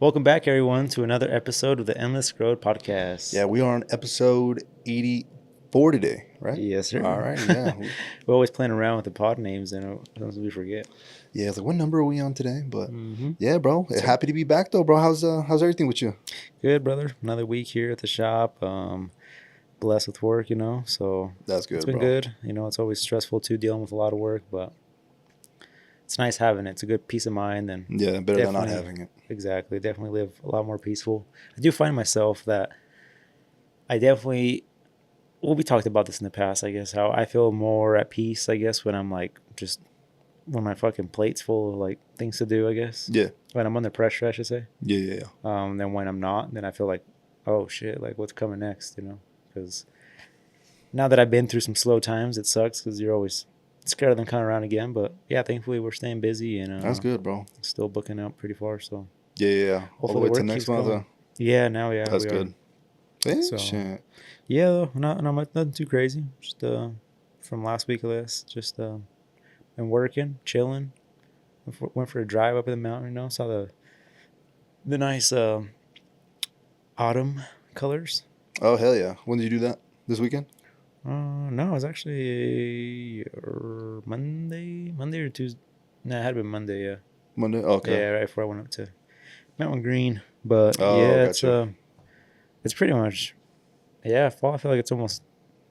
Welcome back, everyone, to another episode of the Endless Road Podcast. Yeah, we are on episode 84 today, right? Yes, sir. All right, yeah. We're always playing around with the pod names, and sometimes we forget. Yeah, it's like, what number are we on today? But Mm-hmm. yeah, bro. Happy to be back, though, bro. How's everything with you? Good, brother. Another week here at the shop. Blessed with work, so That's good, it's been bro. good. It's always stressful, too, dealing with a lot of work, but it's nice having it. It's a good peace of mind. And Yeah, better than not having it. Exactly. Definitely live a lot more peaceful. I do find myself that I definitely... Well, we talked about this in the past, I guess, how I feel more at peace, I guess, when I'm like when my fucking plate's full of like things to do, I guess. Yeah. When I'm under pressure, I should say. Yeah. Then when I'm not, then I feel like, oh shit, like what's coming next, Because now that I've been through some slow times, it sucks because you're always scared of them coming around again. But yeah, thankfully we're staying busy and That's good, bro. Still booking out pretty far, so. Yeah. All the way to next month. Yeah, now yeah. That's good. So, shit. Yeah, though, nothing too crazy. Just from last week, just been working, chilling. Went for a drive up in the mountain. Saw the nice autumn colors. Oh hell yeah! When did you do that? This weekend? No, it was actually Monday or Tuesday. No, it had been Monday. Yeah. Monday. Oh, okay. Yeah, right before I went up to Mountain Green. But yeah, gotcha. It's pretty much. Yeah, fall. I feel like it's almost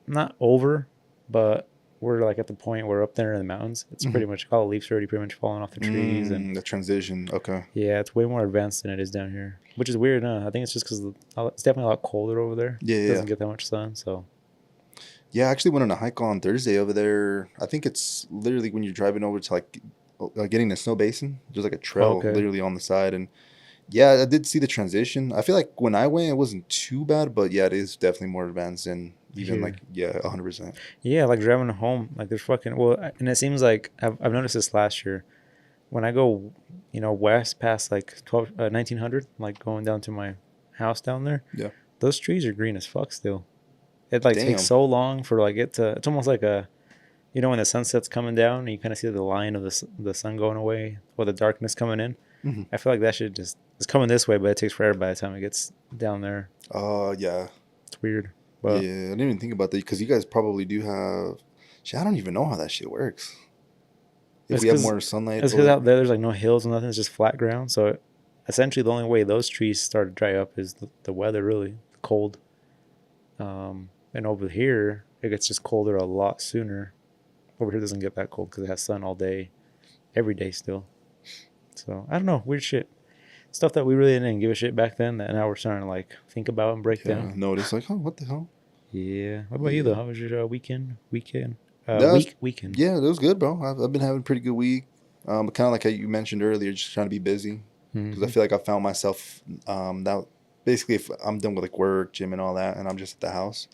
not over, but we're like at the point where up there in the mountains, it's pretty much all the leaves are already pretty much falling off the trees and the transition. Okay. Yeah, it's way more advanced than it is down here, which is weird. I think it's just because it's definitely a lot colder over there. Yeah, it doesn't get that much sun, so. Yeah, I actually went on a hike on Thursday over there. I think it's literally when you're driving over to like getting the snow basin. There's like a trail literally on the side, and yeah, I did see the transition. I feel like when I went, it wasn't too bad, but yeah, it is definitely more advanced and even Here. like 100%. Yeah, like driving home, like there's fucking and it seems like I've noticed this last year. When I go, west past like 1900, like going down to my house down there. Yeah, those trees are green as fuck still. It like takes so long for like it to. It's almost like when the sunset's coming down and you kind of see the line of the sun going away or the darkness coming in. Mm-hmm. I feel like that shit it's coming this way, but it takes forever by the time it gets down there. Yeah. It's weird. But yeah, I didn't even think about that because you guys probably do have. Shit, I don't even know how that shit works. If we have more sunlight, it's because out there's like no hills and nothing. It's just flat ground. So essentially, the only way those trees start to dry up is the weather, really, the cold. And over here, it gets just colder a lot sooner. Over here, it doesn't get that cold because it has sun all day, every day still. So I don't know, weird shit, stuff that we really didn't give a shit back then. That now we're starting to like think about and break down. Notice like, oh, what the hell? Yeah. What about you though? How was your weekend? Weekend. Yeah, it was good, bro. I've been having a pretty good week. Kind of like how you mentioned earlier, just trying to be busy because I feel like I found myself that basically if I'm done with like work, gym, and all that, and I'm just at the house.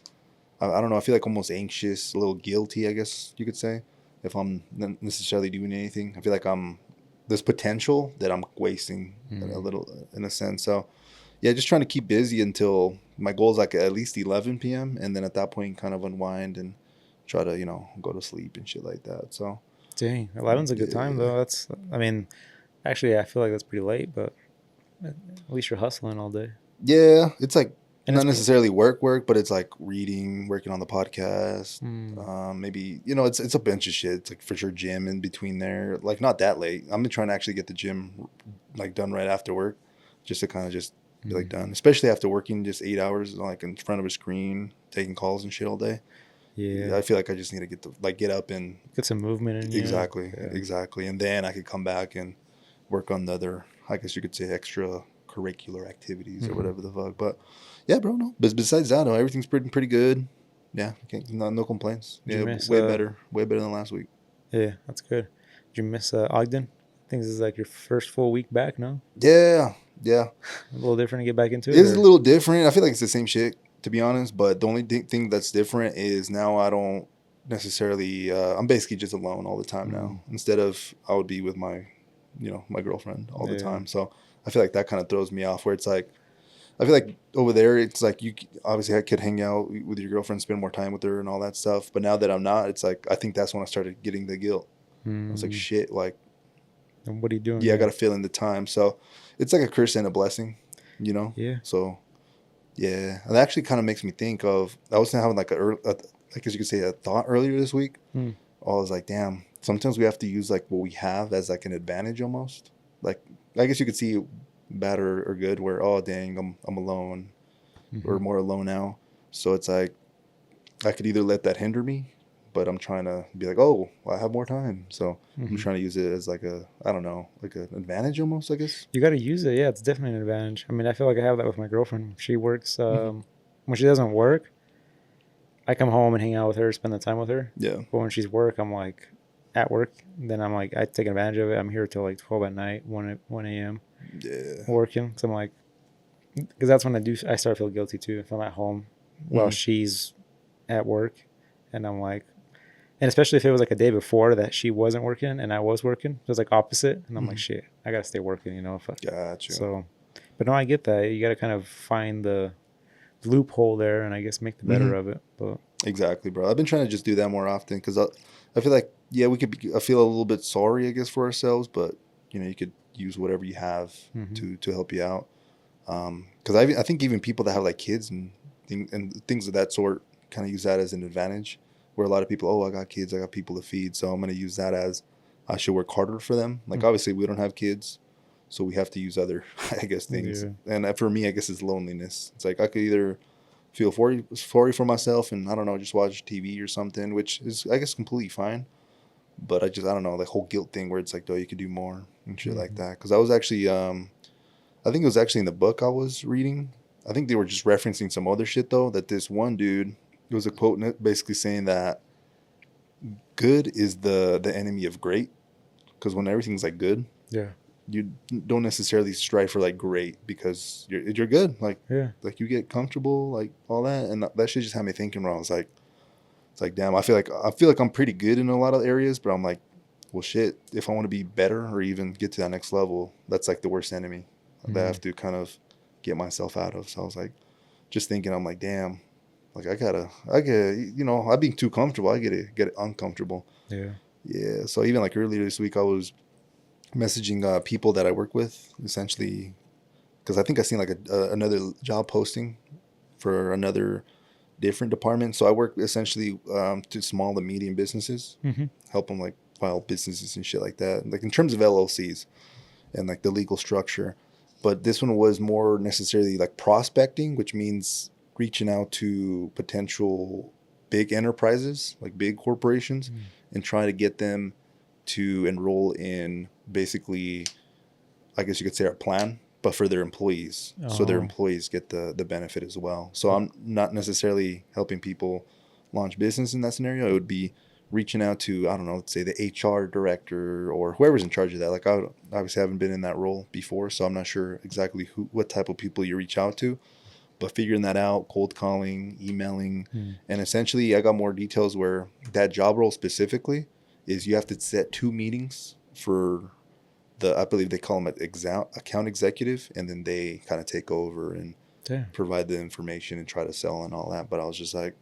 I don't know. I feel like almost anxious, a little guilty, I guess you could say, if I'm not necessarily doing anything. I feel like there's potential that I'm wasting a little in a sense. So, yeah, just trying to keep busy until my goal is like at least 11 p.m. And then at that point, kind of unwind and try to, go to sleep and shit like that. So, dang, 11's a good time though. Actually, I feel like that's pretty late, but at least you're hustling all day. Yeah, it's like not necessarily work, but it's like reading, working on the podcast. Maybe it's a bunch of shit. It's like for sure gym in between there. Like not that late. I'm trying to actually get the gym like done right after work, just to kind of just be like done. Especially after working just 8 hours like in front of a screen, taking calls and shit all day. Yeah, I feel like I just need to get up and get some movement in. Exactly, and then I could come back and work on the other, I guess you could say, extracurricular activities or whatever the fuck. But yeah, bro, no. But besides that, everything's pretty good. Yeah, no complaints. Yeah, way better than last week. Yeah, that's good. Did you miss Ogden? I think this is like your first full week back, no? Yeah. A little different to get back into it? It's a little different. I feel like it's the same shit, to be honest. But the only thing that's different is now I don't necessarily, I'm basically just alone all the time now. Instead of I would be with my girlfriend all the time. So I feel like that kind of throws me off where it's like, I feel like over there, it's like you obviously I could hang out with your girlfriend, spend more time with her and all that stuff. But now that I'm not, it's like, I think that's when I started getting the guilt. I was like, shit, like, And what are you doing? Yeah, I got to fill in the time. So it's like a curse and a blessing, you know? Yeah. So, yeah. And that actually kind of makes me think of, I was having like I guess you could say a thought earlier this week. Hmm. I was like, damn, sometimes we have to use like what we have as like an advantage almost. Like, I guess you could see bad or good where, oh, dang, I'm alone or more alone now. So it's like, I could either let that hinder me, but I'm trying to be like, oh, well, I have more time. So I'm trying to use it as like I don't know, like an advantage almost, I guess. You got to use it. Yeah, it's definitely an advantage. I mean, I feel like I have that with my girlfriend. She works. When she doesn't work, I come home and hang out with her, spend the time with her. Yeah. But when she's work, I'm like at work. Then I'm like, I take advantage of it. I'm here till like 12 at night, 1 a.m. Yeah. working. So I'm like, because that's when I start to feel guilty too if I'm at home while she's at work, and I'm like, and especially if it was like a day before that she wasn't working and I was working, it was like opposite, and I'm like, shit, I gotta stay working, you know. Gotcha. So, but no, I get that. You gotta kind of find the loophole there, and I guess make the better of it. But exactly, bro. I've been trying to just do that more often because I feel like, yeah, I feel a little bit sorry, I guess, for ourselves, but you know, you could use whatever you have to help you out. Because I think even people that have like kids and things of that sort kind of use that as an advantage. Where a lot of people, oh, I got kids, I got people to feed, so I'm going to use that as I should work harder for them. Like obviously we don't have kids, so we have to use other, I guess, things. Yeah. And for me, I guess it's loneliness. It's like I could either feel sorry for myself and I don't know, just watch TV or something, which is I guess completely fine. But I don't know, the whole guilt thing where it's like, oh, you could do more and shit like that. Because I was actually I think it was actually in the book I was reading. I think they were just referencing some other shit though. That this one dude, it was a quote basically saying that good is the enemy of great. Because when everything's like good, yeah, you don't necessarily strive for like great because you're good. Like like you get comfortable, like all that, and that shit just had me thinking. Where I was like, it's like damn, I feel like I'm pretty good in a lot of areas, but I'm like, well, shit. If I want to be better or even get to that next level, that's like the worst enemy that I have to kind of get myself out of. So I was like, just thinking, I'm like, damn, like I get, you know, I'd be too comfortable. I get it uncomfortable. Yeah. Yeah. So even like earlier this week, I was messaging people that I work with, essentially, because I think I seen like another job posting for another different department. So I work essentially to small to medium businesses, help them like file businesses and shit like that, like in terms of LLCs and like the legal structure. But this one was more necessarily like prospecting, which means reaching out to potential big enterprises, like big corporations, and trying to get them to enroll in basically, I guess you could say, our plan, but for their employees. So their employees get the benefit as well. So I'm not necessarily helping people launch business in that scenario. It would be reaching out to, I don't know, let's say the HR director or whoever's in charge of that. Like I obviously haven't been in that role before, so I'm not sure exactly what type of people you reach out to, but figuring that out, cold calling, emailing, and essentially I got more details where that job role specifically is you have to set 2 meetings for I believe they call them account executive, and then they kind of take over and provide the information and try to sell and all that. But I was just like,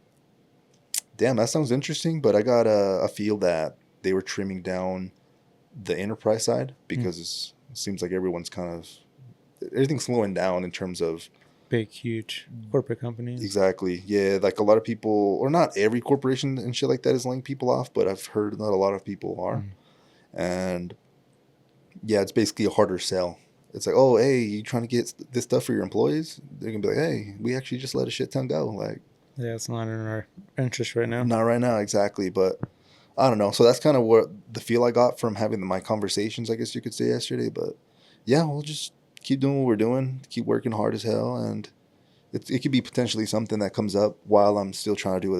damn, that sounds interesting, but I got a feel that they were trimming down the enterprise side because it seems like everything's slowing down in terms of big, huge corporate companies. Exactly. Yeah, like a lot of people, or not every corporation and shit like that is laying people off, but I've heard that a lot of people are. And yeah, it's basically a harder sell. It's like, oh, hey, you trying to get this stuff for your employees? They're going to be like, hey, we actually just let a shit ton go. Like, yeah, it's not in our interest right now. Not right now, exactly. But I don't know. So that's kind of what the feel I got from having my conversations, I guess you could say, yesterday. But yeah, we'll just keep doing what we're doing, keep working hard as hell. And it could be potentially something that comes up while I'm still trying to do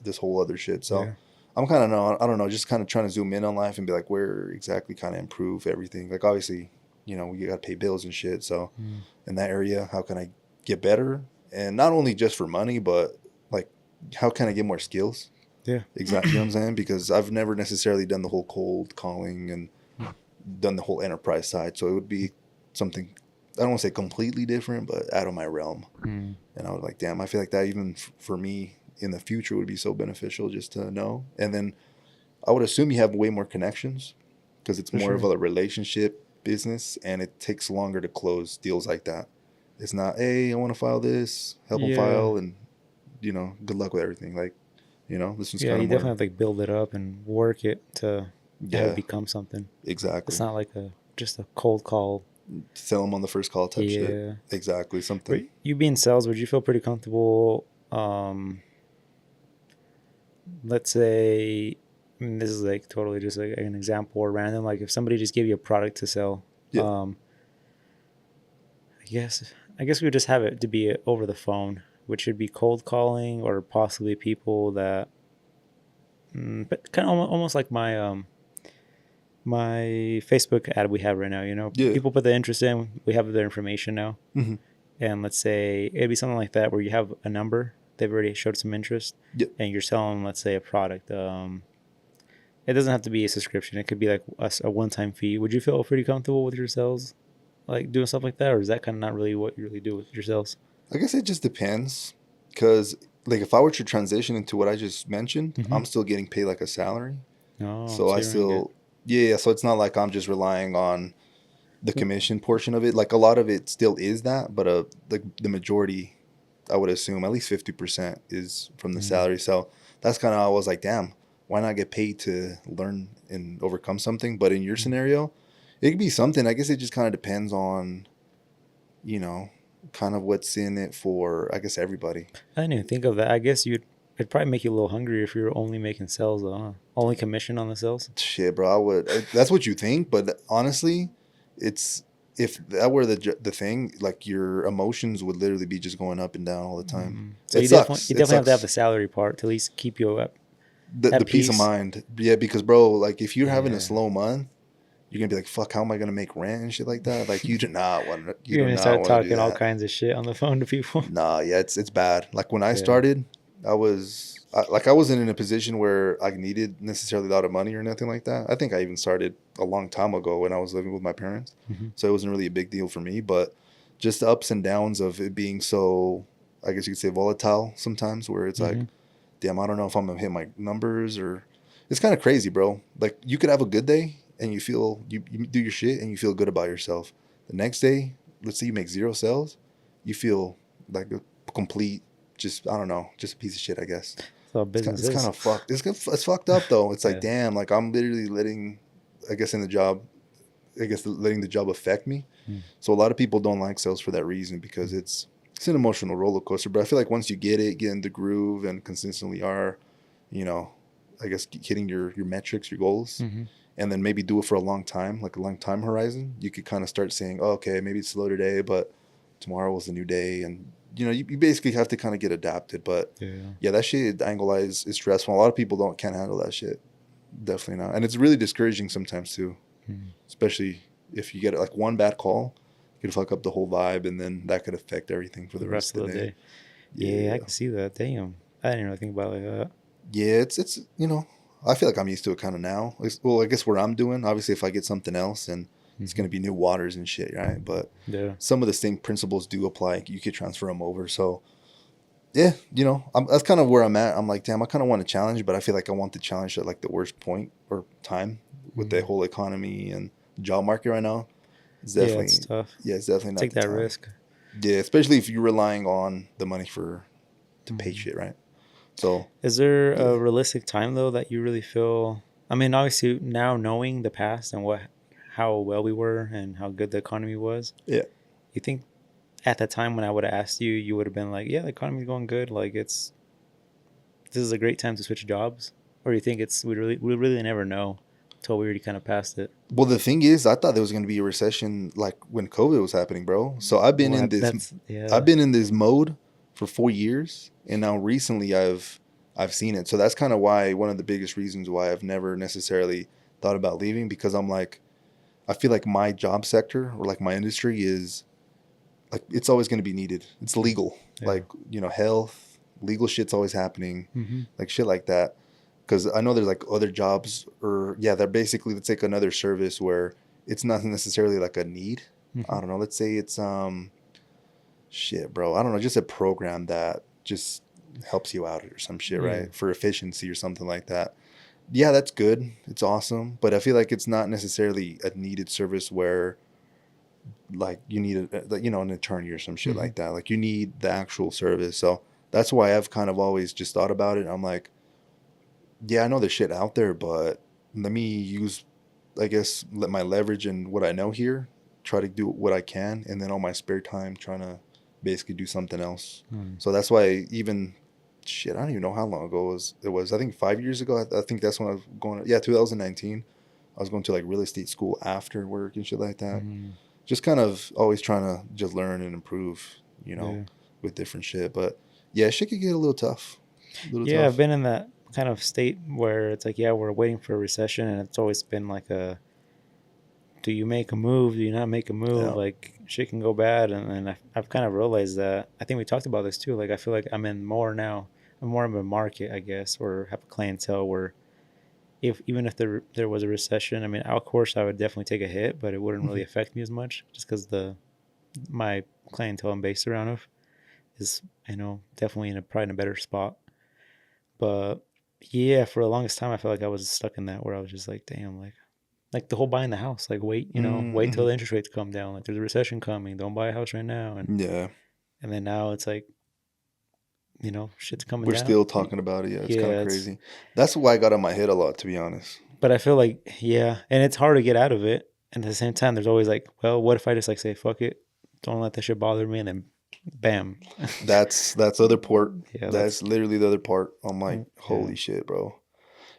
this whole other shit. So I'm kind of, I don't know, just kind of trying to zoom in on life and be like, where exactly kind of improve everything. Like, obviously, you know, we got to pay bills and shit. So in that area, how can I get better? And not only just for money, but like, how can I get more skills? Yeah. Exactly. You know what I'm saying? Because I've never necessarily done the whole cold calling and done the whole enterprise side. So it would be something, I don't want to say completely different, but out of my realm. And I was like, damn, I feel like that even for me in the future would be so beneficial just to know. And then I would assume you have way more connections because it's For more of sure. a relationship business, and it takes longer to close deals like that. It's not, hey, I want to file this, help them Yeah. file, and good luck with everything. Like, this one's Yeah, kind you of definitely more, have to like build it up and work it to have it yeah, become something. It's exactly. not like a just a cold call. Sell them on the first call type shit. Yeah. Exactly, But something. you being sales, would you feel pretty comfortable? Let's say, I mean, this is like totally just like an example or random. Like if somebody just gave you a product to sell, Yeah. I guess we would just have it to be over the phone, which should be cold calling or possibly people that, but kind of almost like my Facebook ad we have right now. Yeah. People put the interest in, we have their information now, Hmm. and let's say it'd be something like that where you have a number, they've already showed some interest, Yeah. and you're selling, let's say, a product. It doesn't have to be a subscription. It could be like a one-time fee. Would you feel pretty comfortable with your sales, like doing stuff like that, or is that kind of not really what you really do with your sales? I guess it just depends, because like if I were to transition into what I just mentioned, Mm-hmm. I'm still getting paid like a salary. Oh, So so I you're gonna get. still, yeah. So it's not like I'm just relying on the commission portion of it. Like a lot of it still is that, but the majority, I would assume at least 50% is from the Mm, salary. So that's kind of how I was like, damn, why not get paid to learn and overcome something? But in your mm. scenario, it could be something. I guess it just kind of depends on, you know, kind of what's in it for, I guess, everybody. I didn't even think of that. I guess it'd probably make you a little hungry if you were only making sales, though. Huh? Only commission on the sales. Shit, bro, I would. That's what you think, but honestly, it's if that were the thing, like your emotions would literally be just going up and down all the time. So It sucks. you It definitely have to have sucks. the salary part to at least keep you The at peace of peace. mind, yeah, because bro, like if you're having a Yeah. slow month, you're gonna be like, fuck, how am I gonna make rent and shit like that? Like you You're do gonna not start want to do talking all that. kinds of shit on the phone to people. Nah, yeah, it's bad. Like when I Yeah. started, I wasn't in a position where I needed necessarily a lot of money or nothing like that. I think I even started a long time ago when I was living with my parents, Hmm. so it wasn't really a big deal for me. But just the ups and downs of it being so, I guess you could say, volatile sometimes, where it's Hmm. like, damn, I don't know if I'm gonna hit my numbers, or it's kind of crazy, bro. Like you could have a good day and you do your shit and you feel good about yourself. The next day, let's say you make zero sales, you feel like a complete, just I don't know, just a piece of shit, I guess. So business It's kind is. of fucked. It's fucked up though. It's like Yeah. damn, like I'm literally letting, I guess in the job, I guess letting the job affect me. Mm. So a lot of people don't like sales for that reason, because it's an emotional roller coaster. But I feel like once you get in the groove and consistently are, you know, I guess hitting your metrics, your goals, Hmm. and then maybe do it for a long time, like a long time horizon, you could kind of start saying, oh, okay, maybe it's slow today, but tomorrow was a new day. And, you basically have to kind of get adapted. But Yeah. yeah, that shit, I ain't gonna lie, is stressful. A lot of people can't handle that shit. Definitely not. And it's really discouraging sometimes too, Mm. especially if you get like one bad call, you could fuck up the whole vibe, and then that could affect everything for The the rest rest of of the the day. day. Yeah, I Yeah. can see that. Damn. I didn't really think about it like that. Yeah, it's I feel like I'm used to it kind of now. Well, I guess where I'm doing, obviously, if I get something else, and it's Hmm. gonna be new waters and shit, right? But Yeah. some of the same principles do apply. You could transfer them over. So yeah, that's kind of where I'm at. I'm like, damn, I kind of want a challenge, but I feel like I want the challenge at like the worst point or time with the Mm. whole economy and job market right now. It's Yeah, it's definitely, tough. yeah, it's definitely not Take the that time. risk. Yeah, especially if you're relying on the money to pay Mm. shit, right? So Is there yeah, a realistic time though that you really feel? I mean, obviously now knowing the past and how well we were and how good the economy was, yeah. you think at the time when I would have asked you, you would have been like, "Yeah, the economy's going good. Like this is a great time to switch jobs," or you think we really never know until we already kind of passed it. Well, the thing is, I thought there was going to be a recession like when COVID was happening, bro. So I've been in What? this, That's I've yeah. been in this mode for 4 years, and now recently I've seen it. So that's kind of why one of the biggest reasons why I've never necessarily thought about leaving, because I'm like, I feel like my job sector or like my industry is like it's always going to be needed. It's Mm. legal, Yeah. like health, legal shit's always happening, Mm-hmm. like shit like that. Because I know there's like other jobs, or yeah, they're basically, let's take another service where it's not necessarily like a need. Mm-hmm. I don't know. Let's say it's shit, bro. I don't know, just a program that just helps you out or some shit, Yeah. right? For efficiency or something like that. yeah, that's good. It's awesome, but I feel like it's not necessarily a needed service where like you need an attorney or some shit Mm-hmm. like that. Like you need the actual service. So that's why I've kind of always just thought about it. I'm like, yeah, I know there's shit out there, but let me use, I guess, let my leverage and what I know here, try to do what I can, and then all my spare time trying to basically do something else. Mm. So that's why even shit, I don't even know how long ago it was. I think 5 years ago. I think that's when I was going. Yeah, 2019. I was going to like real estate school after work and shit like that. Mm. Just kind of always trying to just learn and improve, Yeah. with different shit. But yeah, shit could get a little tough. A little Yeah, I've tough. been in that kind of state where it's like, yeah, we're waiting for a recession, and it's always been like a, do you make a move? Do you not make a move? Yeah. Like shit can go bad, and I've kind of realized that. I think we talked about this too. Like I feel like I'm in more now. I'm more of a market, I guess, or have a clientele where if even if there was a recession, I mean, of course, I would definitely take a hit, but it wouldn't really Mhm. affect me as much, just because the my clientele I'm based around of is definitely probably in a better spot. But yeah, for the longest time, I felt like I was stuck in that where I was just like, damn, like the whole buying the house, like wait till Mm-hmm. the interest rates come down. Like there's a recession coming, don't buy a house right now. Yeah. And then now it's like shit's coming We're down. still talking about it. Yeah, it's kind of Yeah, it's crancy. That's why I got on my head a lot, to be honest. but I feel like yeah, and it's hard to get out of it. And at the same time, there's always like, well, what if I just like say fuck it, don't let that shit bother me, and then bam, That's other part. yeah, That's literally the other part. I'm like, yeah, holy shit, bro.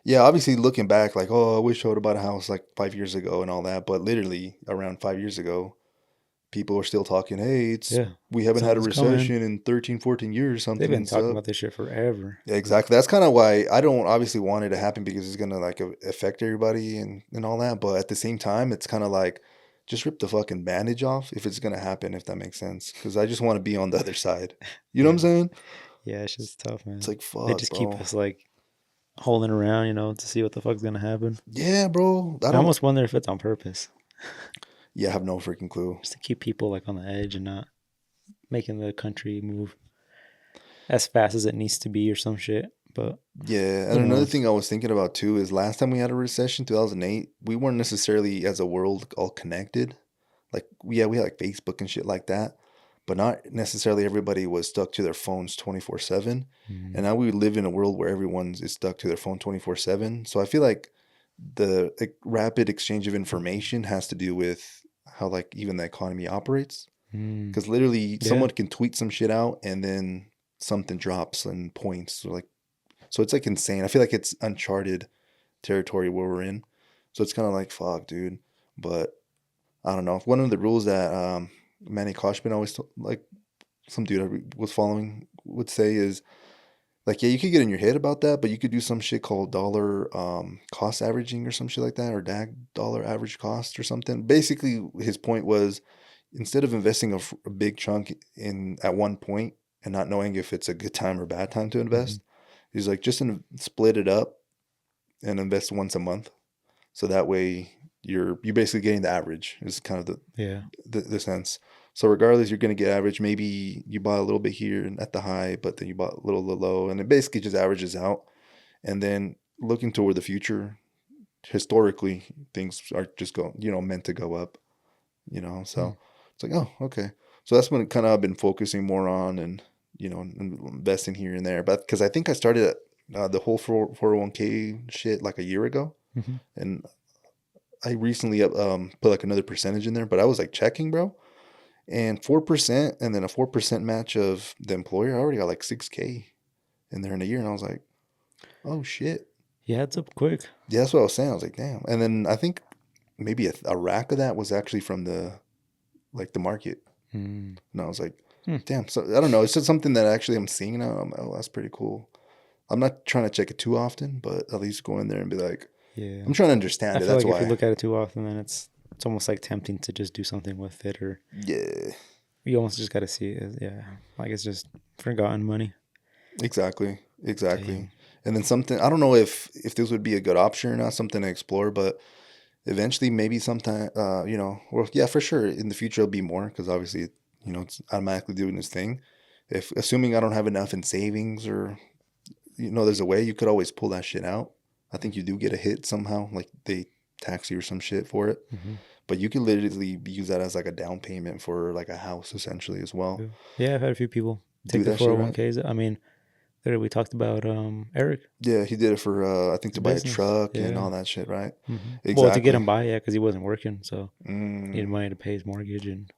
Yeah, obviously looking back, like, oh, I wish I would have bought a house like 5 years ago and all that. But literally around 5 years ago, people are still talking, hey, yeah, we haven't had a something's coming. recession in 13, 14 years, They've been something's talking up. about this shit forever. Yeah, exactly. That's kind of why I don't obviously want it to happen because it's gonna like affect everybody and all that. But at the same time, it's kind of like just rip the fucking bandage off if it's gonna happen, if that makes sense. Because I just want to be on the other side. You know what I'm Yeah, saying? yeah, it's just tough, It's man. like They fuck, just keep bro. us like holding around, to see what the fuck's gonna happen. Yeah, bro. I I don't. almost wonder if it's on purpose, Yeah, I have no freaking clue. just to keep people like on the edge and not making the country move as fast as it needs to be or some shit. But Yeah, and who another knows? thing I was thinking about too is last time we had a recession, 2008, we weren't necessarily as a world all connected. Like, yeah, we had like Facebook and shit like that, but not necessarily everybody was stuck to their phones 24/7. And Mm, now we live in a world where everyone's is stuck to their phone 24/7. So I feel like the rapid exchange of information has to do with how like even the economy operates. mm, Because literally yeah, someone can tweet some shit out and then something drops and points or like so it's like insane. I feel like it's uncharted territory where we're in. So it's kind of like fuck, dude. But I don't know. One of the rules that Manny Koshman always like some dude I was following would say is like yeah, you could get in your head about that, but you could do some shit called dollar cost averaging or some shit like that or DAG dollar average cost or something. Basically, his point was instead of investing a big chunk in at one point and not knowing if it's a good time or bad time to hmm invest, he's like just split it up and invest once a month. So that way you're basically getting the average is kind of yeah, the sense. So regardless, you're gonna get average. Maybe you bought a little bit here and at the high, but then you bought a little low, and it basically just averages out. And then looking toward the future, historically, things are just meant to go up. mm, So it's like, oh, okay. So that's what kind of I've been focusing more on, and investing here and there. But because I think I started the whole 401k shit like a year ago, hmm and I recently put like another percentage in there, but I was like checking, bro, and 4%, and then a 4% match of the employer. I already got like 6K in there in a year, and I was like, oh shit. yeah, it's up quick. Yeah, that's what I was saying. I was like, damn. And then I think maybe a rack of that was actually from the market, Mm, and I was like, hmm, damn. So I don't know. It's just something that actually I'm seeing now. I'm like, oh, that's pretty cool. I'm not trying to check it too often, but at least go in there and be like, yeah, I'm trying to I understand it. feel That's like if you why. look at it too often, then it's almost like tempting to just do something with it, or Yeah, you almost just got to see it. Yeah, like it's just forgotten money. exactly, exactly. Dang. And then something I don't know if this would be a good option or not, something to explore, but eventually maybe sometime, well, yeah, for sure in the future it'll be more because obviously it's automatically doing this thing. If assuming I don't have enough in savings or there's a way you could always pull that shit out. I think you do get a hit somehow, like they tax you or some shit for it. Mm-hmm. But you could literally use that as like a down payment for like a house essentially as well. Yeah. Yeah, I've had a few people Do take their that shit, right? 401ks. I mean, there we talked about Eric, Yeah, he did it for I think his to buy a business. truck and Yeah. all that shit, right? Well, to get Exactly. him by, yeah, because he wasn't working, so he needed Mm, money to pay his mortgage and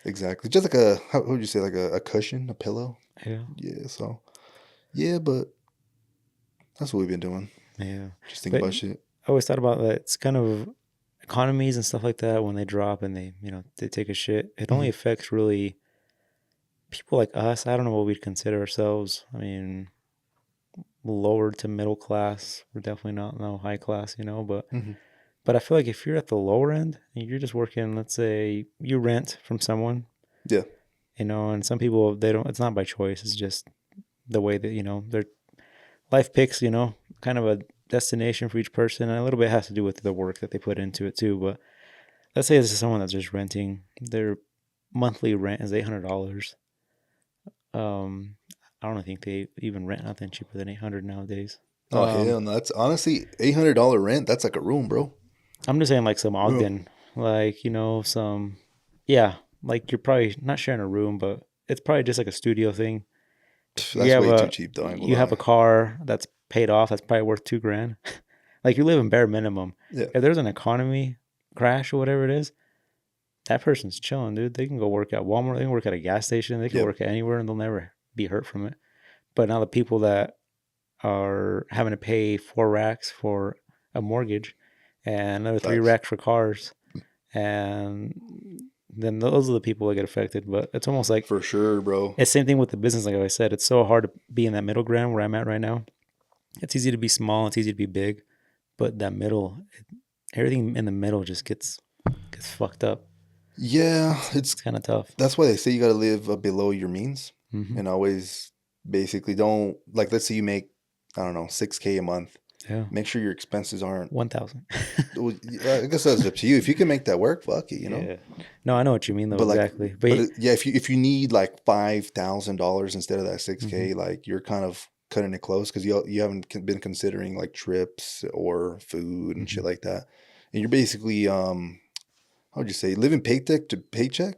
exactly. Just like a how would you say like a cushion, a pillow? yeah, Yeah, so yeah, but that's what we've been doing. yeah. Just think But about I shit. always thought about that. It's kind of economies and stuff like that when they drop and they, they take a shit. It only Hmm. affects really people like us. I don't know what we'd consider ourselves. I mean, lower to middle class. We're definitely not no high class, Hmm. but I feel like if you're at the lower end and you're just working, let's say you rent from someone, Yeah, and some people they don't. It's not by choice. It's just the way that their life picks. Kind of a destination for each person. And a little bit has to do with the work that they put into it too. But let's say this is someone that's just renting. Their monthly rent is $800. Um, I don't think they even rent nothing cheaper than 800 nowadays. oh Um, hell no, that's honestly $800 rent. That's like a room, bro. I'm just saying like some Yeah. Ogden, like some, yeah, like you're probably not sharing a room, but it's probably just like a studio thing. You That's have way too a cheap, though. I ain't gonna you have a lie. car that's paid off. That's probably worth 2 grand. Like you live in bare minimum. Yeah, If there's an economy crash or whatever it is, that person's chilling, dude. They can go work at Walmart. They can work at a gas station. They can yeah, work at anywhere, and they'll never be hurt from it. But now the people that are having to pay 4 racks for a mortgage and another three facts racks for cars, and then those are the people that get affected. But it's almost like for sure, bro. it's the same thing with the business. Like I said, it's so hard to be in that middle ground where I'm at right now. It's easy to be small. It's easy to be big, but that middle, everything in the middle just gets fucked up. Yeah, It's kind of tough. that's why they say you got to live below your means, Hmm. and always basically don't like. Let's say you make I don't know 6K a month. Yeah, Make sure your expenses aren't. 1,000. Well, I guess that's up to you. If you can make that work, fuck it, you know. Yeah. No, I know what you mean though. But like, Exactly. But yeah, if you need like $5,000 instead of that hmm 6K, like you're kind of cutting it close because you haven't been considering like trips or food and hmm shit like that, and you're basically how would you say living paycheck to paycheck.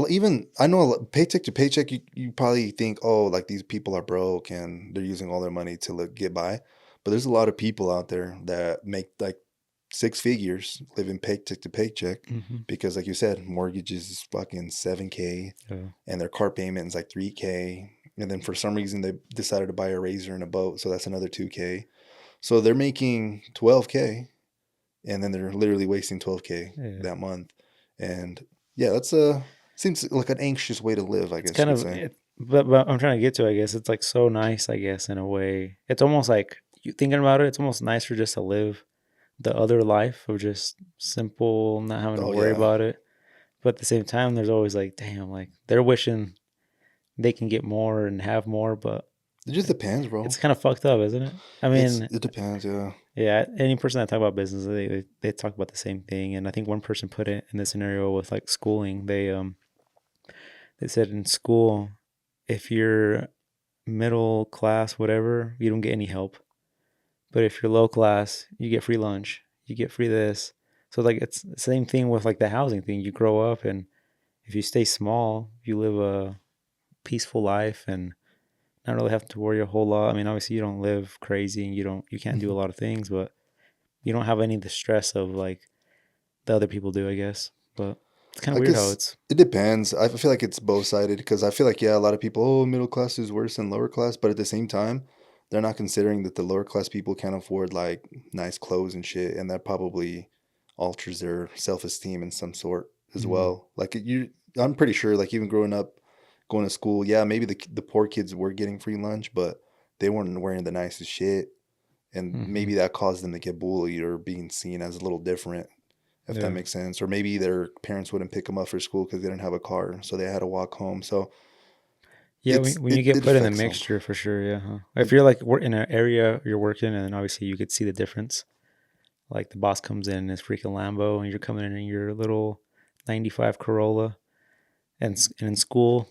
Even I know paycheck to paycheck, you probably think, oh, like these people are broke and they're using all their money to get by. But there's a lot of people out there that make like six figures living paycheck to paycheck hmm because, like you said, mortgages is fucking 7K yeah. and their car payment is like 3K. And then for some reason, they decided to buy a razor and a boat. So that's another 2K. So they're making 12K and then they're literally wasting 12K Yeah. that month. And yeah, that's seems like an anxious way to live, I It's guess you kind could of say. it, but I'm trying to get to. I guess it's like so nice. I guess in a way, it's almost like you thinking about it. It's almost nicer just to live the other life of just simple, not having to Oh worry yeah, about it. But at the same time, there's always like, damn, like they're wishing they can get more and have more, but it just depends, it's bro. kind of fucked up, isn't it? I mean, It depends, yeah. yeah, any person that talk about business, they talk about the same thing. And I think one person put it in this scenario with like schooling. They said in school, if you're middle class, whatever, you don't get any help. But if you're low class, you get free lunch, you get free this. So like it's the same thing with like the housing thing. You grow up, and if you stay small, you live a peaceful life and not really have to worry a whole lot. I mean, obviously you don't live crazy and you can't do a Mhm. lot of things, but you don't have any of the stress of like the other people do, I guess. But it's kind of I weird how guess it's. it depends. I feel like it's both sided because I feel like yeah, a lot of people, oh, middle class is worse than lower class, but at the same time, they're not considering that the lower class people can't afford like nice clothes and shit, and that probably alters their self esteem in some sort as Mm, well. I'm pretty sure, like even growing up, going to school, yeah, maybe the poor kids were getting free lunch, but they weren't wearing the nicest shit, and mm-hmm. maybe that caused them to get bullied or being seen as a little different, if that Yeah. makes sense. Or maybe their parents wouldn't pick them up for school because they didn't have a car, so they had to walk home. So Yeah, when you get it put in the affects them. mixture for sure, yeah. Huh? If you're like in an area you're working, and then obviously you could see the difference. Like the boss comes in his freaking Lambo, and you're coming in your little '95 Corolla. And in school,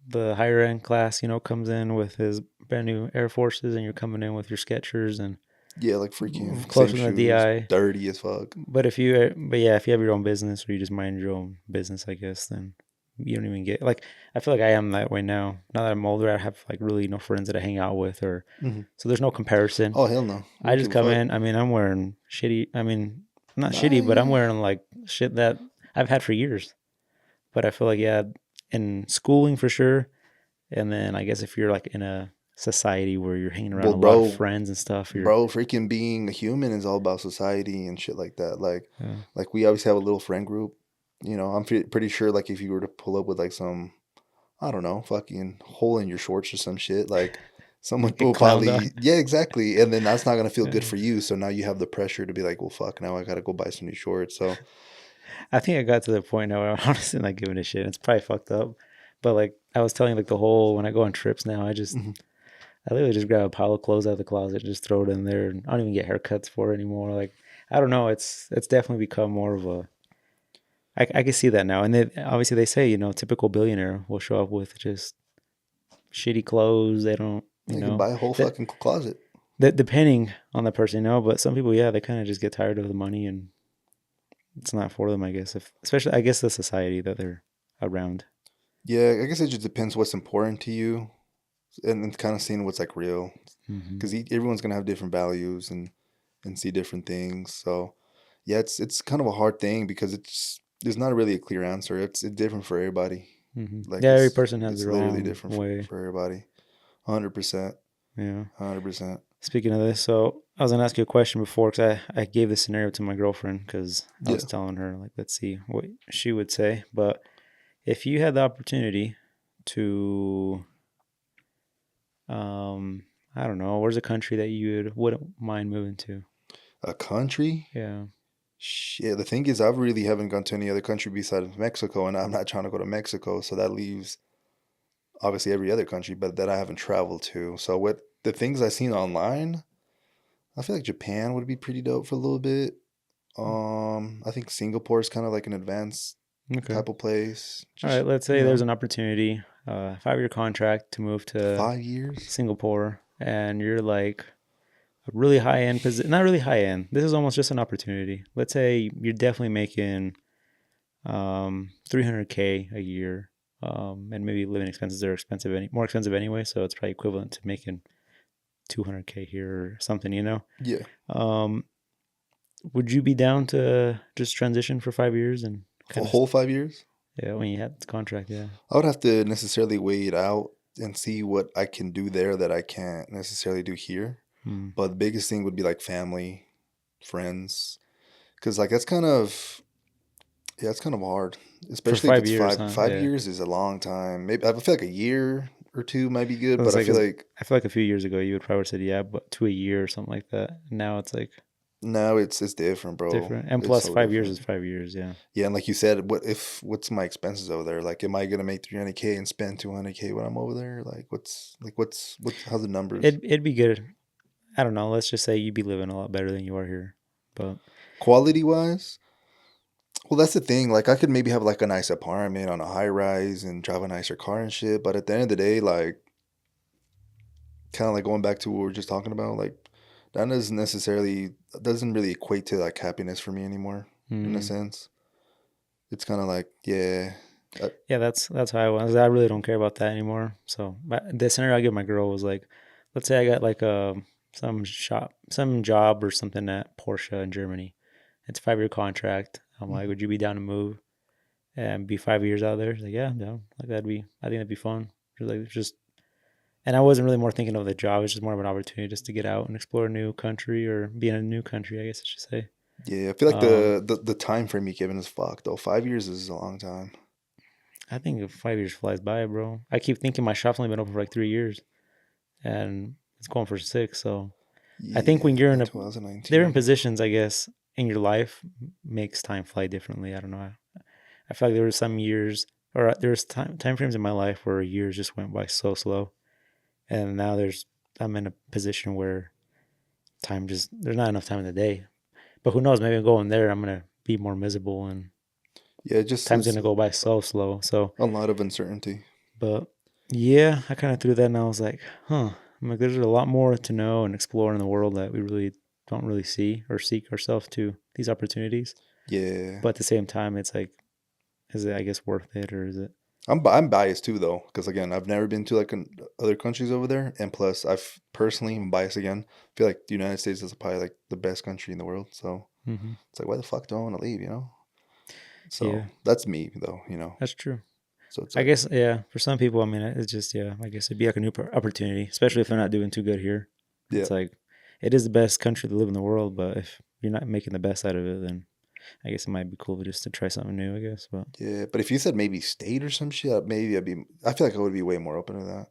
the higher end class, comes in with his brand new Air Forces, and you're coming in with your Skechers, and Yeah, like freaking close same from the shoes, DI. dirty as fuck. But yeah, if you have your own business or you just mind your own business, I guess, then you don't even get like. I feel like I am that way now. Now that I'm older, I have like really no friends that I hang out with, or Mm-hmm. so there's no comparison. Oh hell no, we I don't just give a come fuck. in. I mean, I'm wearing shitty. I mean, not Nah, shitty, but I'm yeah. wearing like shit that I've had for years. But I feel like yeah, in schooling for sure, and then I guess if you're like in a society where you're hanging around Well, a lot of bro, friends and stuff, you're bro, freaking being a human is all about society and shit like that. yeah. Like we always have a little friend group. You know, I'm pretty sure like if you were to pull up with like some, I don't know, fucking hole in your shorts or some shit, like someone Get will clowned on. probably, yeah, exactly. And then that's not gonna feel good Yeah. for you. So now you have the pressure to be like, well, fuck, now I gotta go buy some new shorts. So I think I got to the point now where I'm honestly not giving a shit. It's probably fucked up. But like I was telling you, like the whole when I go on trips now, mhm. I literally just grab a pile of clothes out of the closet, and just throw it in there, and I don't even get haircuts for it anymore. Like I don't know, it's definitely become more of a. I can see that now, and then obviously they say typical billionaire will show up with just shitty clothes. They don't You can buy a whole that fucking closet. that depending on the person, but some people, yeah, they kind of just get tired of the money and it's not for them, I guess. If especially, I guess the society that they're around. Yeah, I guess it just depends what's important to you, and then kind of seeing what's like real, Hmm. because everyone's gonna have different values and see different things. So yeah, it's kind of a hard thing because there's not really a clear answer. It's different for everybody. Hmm. Like Yeah, every person has it's their literally own different way. for everybody. 100%. Yeah. 100%. Speaking of this, so I was gonna ask you a question before because I gave this scenario to my girlfriend because I Yeah. was telling her like let's see what she would say. But if you had the opportunity to, um, I don't know, where's a country that you wouldn't mind moving to? A country? Yeah. Shit. The thing is, I really haven't gone to any other country besides Mexico, and I'm not trying to go to Mexico. So that leaves obviously every other country, but that I haven't traveled to. So what the things I've seen online, I feel like Japan would be pretty dope for a little bit. I think Singapore is kind of like an advanced Okay. type of place. All Just right. Let's say you there's know, an opportunity, 5-year contract to move to 5 years. Singapore, and you're like a really high end position. Not really high end. This is almost just an opportunity. Let's say you're definitely making 300K a year, and maybe living expenses are more expensive anyway, so it's probably equivalent to making 200K here or something. Yeah, Um, would you be down to just transition for 5 years and for a kind of whole 5 years. yeah when you had the contract? Yeah. I would have to necessarily weigh it out and see what I can do there that I can't necessarily do here. Hmm. But the biggest thing would be like family, friends, because like that's kind of yeah, it's kind of hard, For especially if five it's years, five. huh? Five Yeah. years is a long time. Maybe I feel like a year or two might be good, I but was I like, feel like I feel like a few years ago you would probably said yeah, but to a year or something like that. Now it's like now it's different, bro. different, and It's plus so 5 years is different. 5 years. Yeah. Yeah, and like you said, what's my expenses over there? Like, am I gonna make 300K and spend 200K when I'm over there? Like, what's how's the numbers? It'd be good. I don't know. Let's just say you'd be living a lot better than you are here. But Quality wise, well, that's the thing. Like, I could maybe have like a nice apartment on a high rise and drive a nicer car and shit. But at the end of the day, like, kind of like going back to what we were just talking about, like, that doesn't really equate to like happiness for me anymore. In a mm, sense, it's kind of like, yeah, uh, yeah, that's how I was. I really don't care about that anymore. So the scenario I give my girl was like, let's say I got like some job or something at Porsche in Germany. It's a 5-year contract. I'm like, mhm. would you be down to move and be 5 years out there? She's like, yeah, I'm down. Like I think that'd be fun. She's like, it's just, and I wasn't really more thinking of the job. It's just more of an opportunity just to get out and explore a new country or be in a new country, I guess I should say. Yeah, I feel like Um, the time frame you given is fucked though. 5 years is a long time. I think 5 years flies by, bro. I keep thinking my shop's only been open for like 3 years, and it's going for 6. So I think Yeah, when you're in in a different 2019. positions, I guess in your life makes time fly differently. I don't know. I feel like there were some years, or there's time frames in my life where years just went by so slow, and now I'm in a position where there's not enough time in the day. But who knows? Maybe going there, I'm gonna be more miserable, and Yeah, it just time's it's gonna go by so slow. So, a lot of uncertainty. but yeah, I kind of threw that, and I was like, huh. I'm like, there's a lot more to know and explore in the world that we really don't really see or seek ourselves to these opportunities. Yeah. But at the same time, it's like, is it, I guess, worth it, or is it? I'm biased too though, because again, I've never been to like other countries over there, and plus, I've personally I'm biased again. I feel like the United States is probably like the best country in the world, so Mm-hmm. it's like why the fuck do I want to leave? You know. So Yeah, that's me though. You know. that's true. So it's I like guess, yeah, for some people, I mean, it's just, yeah, I guess it'd be like a new opportunity, especially if they're not doing too good here. yeah. It's like, it is the best country to live in the world, but if you're not making the best out of it, then I guess it might be cool just to try something new, I guess. But Yeah, but if you said maybe state or some shit, maybe I'd be. I feel like I would be way more open to that.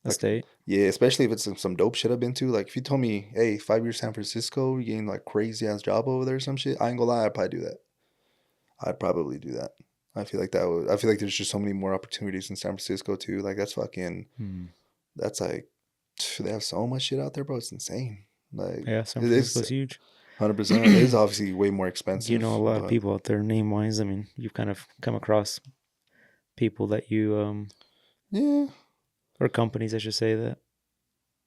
a Like, state, yeah, especially if it's some dope shit I've been to. Like, if you told me, hey, 5 years San Francisco, you getting like crazy ass job over there or some shit, I ain't gonna lie, I'd probably do that. I'd probably do that. I feel like that would. I feel like there's just so many more opportunities in San Francisco too. Like, that's fucking. That's like, they have so much shit out there, bro. It's insane. Like, yeah, San it is Francisco's huge. 100%. It is obviously way more You know a expensive, lot of but people out there, name wise. I mean, you've kind of come across people that you, yeah. or companies, I should say, that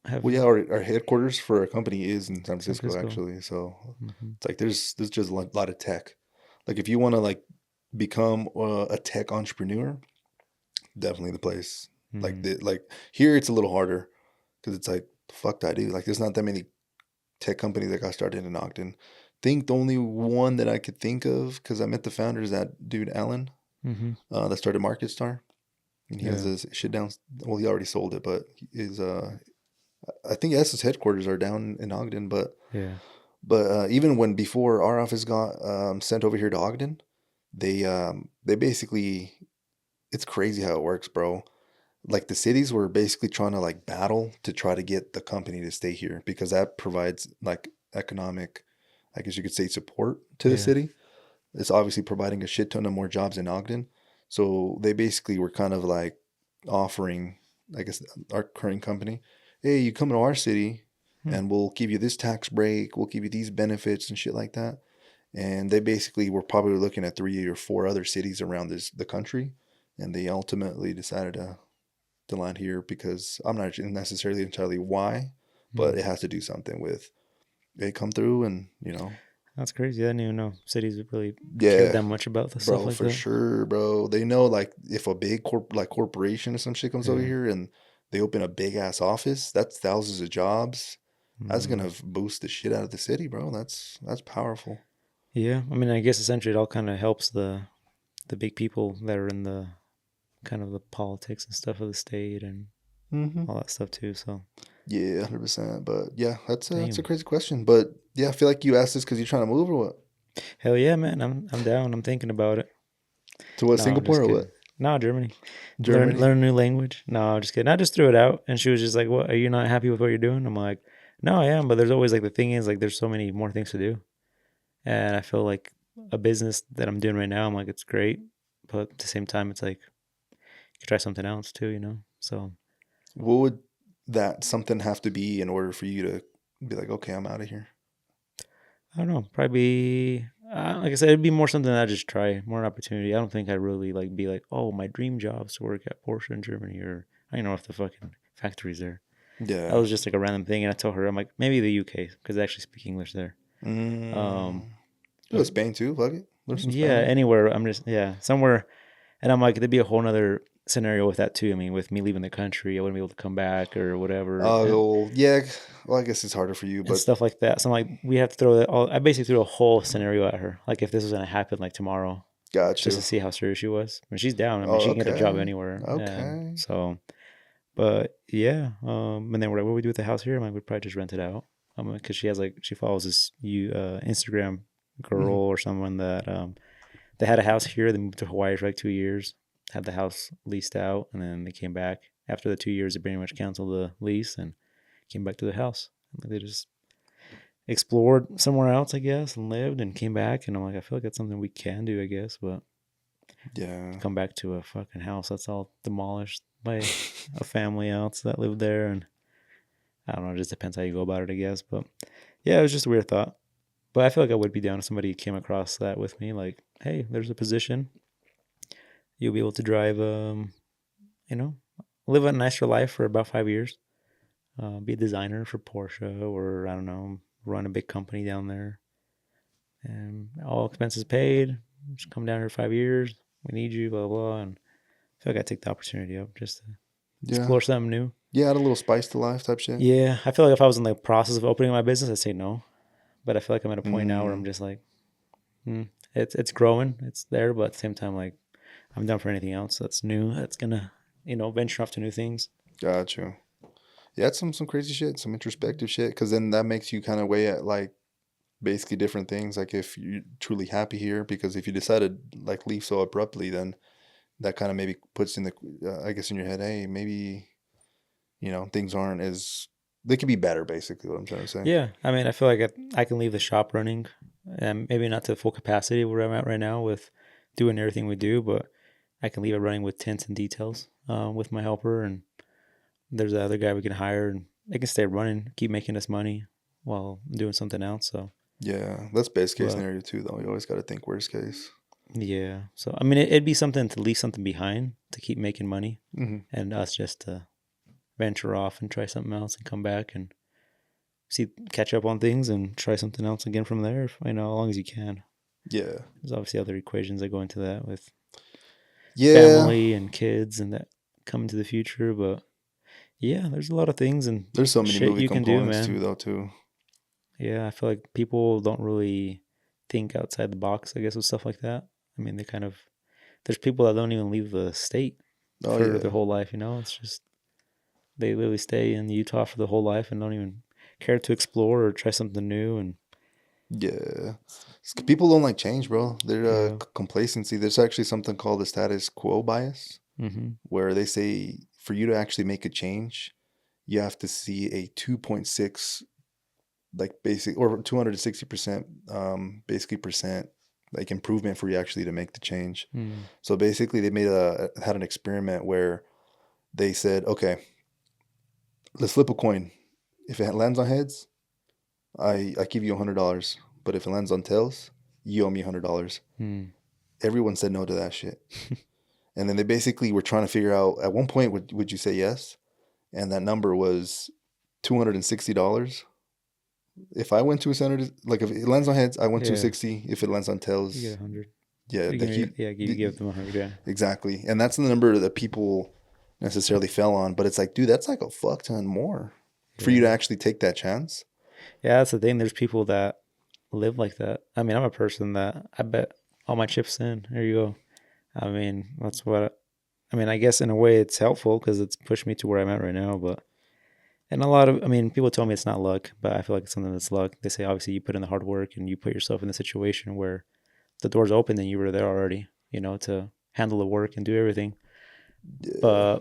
have Well, yeah, our headquarters for our company is in San San Francisco, Francisco. actually. So Mm-hmm. it's like there's just a lot of tech. Like if you want to like become a tech entrepreneur, definitely the place. Mm-hmm. Like here, it's a little harder because it's like fuck that, dude. Like there's not that many tech companies that got started in Ogden. Think the only one that I could think of because I met the founder is that dude Alan Mm-hmm. that started MarketStar, and he has Yeah, this shit down. Well, he already sold it, but is I think S's headquarters are down in Ogden, but. yeah, Even when before our office got sent over here to Ogden, they basically it's crazy how it works, bro. Like the cities were basically trying to like battle to try to get the company to stay here because that provides like economic, I guess you could say, support to the yeah. city. It's obviously providing a shit ton of more jobs in Ogden. So they basically were kind of like offering, I guess, our current company, hey, you come to our city Hmm. and we'll give you this tax break, we'll give you these benefits and shit like that. And they basically were probably looking at 3 or 4 other cities around the country, and they ultimately decided to land here because I'm not necessarily entirely why, but Hmm. it has to do something with they come through and That's crazy. I didn't even know cities really cared yeah. that much about the stuff Bro, like for that. sure, bro. They know like if a big corporation or some shit comes over Yeah. here and they open a big ass office, that's thousands of jobs. That's Mm. gonna boost the shit out of the city, bro. That's powerful. Yeah. I mean, I guess essentially it all kind of helps the big people that are in the kind of the politics and stuff of the state and Mm-hmm. all that stuff too. So, Yeah, 100%. But yeah, that's a damn. crazy question. But yeah, I feel like you asked this because you're trying to move or what? Hell yeah, man. I'm down. I'm thinking about it. To what, No, I'm Singapore just or kidding. what? No, Germany. Germany? Learn a new language. No, I'm just kidding. I just threw it out, and she was just like, "What? Are you not happy with what you're doing?" I'm like, "No, I am, but there's always like the thing is like there's so many more things to do, and I feel like a business that I'm doing right now, I'm like it's great, but at the same time, it's like you could try something else too, you know." So What would that something have to be in order for you to be like, okay, I'm out of here? I don't know. Probably, like I said, it'd be more something that I just try, more an opportunity. I don't think I'd really like be like, oh, my dream job is to work at Porsche in Germany, or I don't know if the fucking factory's there. That Yeah. was just like a random thing, and I told her, I'm like, maybe the UK because they actually speak English there. Um, Mm. Go to but Spain too. Fuck it. Learn some yeah, Spanish. anywhere. I'm just somewhere, and I'm like, there'd be a whole nother scenario with that too. I mean, with me leaving the country, I wouldn't be able to come back or whatever, Oh, yeah. Well, I guess it's harder for you, and but stuff like that. So I'm like, we have to throw that all. I basically threw a whole scenario at her, like if this was gonna happen like tomorrow, got just to you. see how serious she was. I mean, she's down. I mean, Oh, she can get a job okay. anywhere, and Okay. so. But yeah, and then we're like, what do we do with the house here? I'm like, we'd probably just rent it out. Because she has like she follows this Instagram girl Hmm. or someone that they had a house here. They moved to Hawaii for like 2 years, had the house leased out, and then they came back after the 2 years. They pretty much canceled the lease and came back to the house. Like, they just explored somewhere else, I guess, and lived and came back. And I'm like, I feel like that's something we can do, I guess, but Yeah. come back to a fucking house that's all demolished by a family else that lived there, and I don't know. It just depends how you go about it, I guess. But yeah, it was just a weird thought. But I feel like I would be down if somebody came across that with me. Like, hey, there's a position. You'll be able to drive, you know, live a nicer life for about 5 years. Be a designer for Porsche or I don't know, run a big company down there, and all expenses paid. Just come down here 5 years. We need you, blah blah. And I feel like I take the opportunity up just to Yeah. explore something new. Yeah, add a little spice to life type shit. Yeah, I feel like if I was in the process of opening my business, I'd say no. But I feel like I'm at a point now where I'm Mm, just like, it's growing, it's there, but at the same time, like I'm down for anything else that's new. That's gonna, venture off to new things. got you. Yeah, it's some crazy shit, some introspective shit, because then that makes you kind of weigh at like basically different things. Like if you're truly happy here, because if you decided like leave so abruptly, then that kind of maybe puts in the, I guess in your head, hey, maybe things aren't as they could be better. Basically, what I'm trying to say. Yeah, I mean, I feel like I can leave the shop running, and maybe not to full capacity where I'm at right now with doing everything we do, but I can leave it running with tints and details with my helper, and there's the other guy we can hire, and they can stay running, keep making us money while doing something else. So, Yeah, that's best case but scenario too, though. You always got to think worst case. yeah, so I mean, it'd be something to leave something behind to keep making money, Hmm. and us just to venture off and try something else and come back and catch up on things and try something else again from there. As long as you can. Yeah. There's obviously other equations that go into that with Yeah. family and kids and that come into the future. But yeah, there's a lot of things and There's so many shit movie you can do, components man. too, though. Too. Yeah, I feel like people don't really think outside the box, I guess, with stuff like that. I mean, there's people that don't even leave the state Oh for their yeah. whole life, It's just, they literally stay in Utah for the whole life and don't even care to explore or try something new. And Yeah. People don't like change, bro. They're yeah. complacency. There's actually something called the status quo bias, Hmm. where they say for you to actually make a change, you have to see a 2.6 like basic or 260% basically percent like improvement for you actually to make the change. Mm. So basically they had an experiment where they said, okay, let's flip a coin. If it lands on heads, I give you $100. But if it lands on tails, you owe me $100. Mm. Everyone said no to that shit. And then they basically were trying to figure out at one point would you say yes? And that number was $260. If I went to a center, like if it lands on heads, I went Yeah, 260. If it lands on you tails, get 100. yeah, You like give, yeah, you give them 100. Yeah, exactly. And that's the number that people necessarily fell on. But it's like, dude, that's like a fuck ton more for you to yeah, actually take that chance. yeah. That's the thing. There's people that live like that. I mean, I'm a person that I bet all my chips in. There you go. I mean, that's what. I mean, I guess in a way it's helpful because it's pushed me to where I'm at right now. But and a lot of, I mean, people tell me it's not luck, but I feel like it's something that's luck. They say obviously you put in the hard work and you put yourself in the situation where the door's open and you were there already, to handle the work and do everything. Yeah. But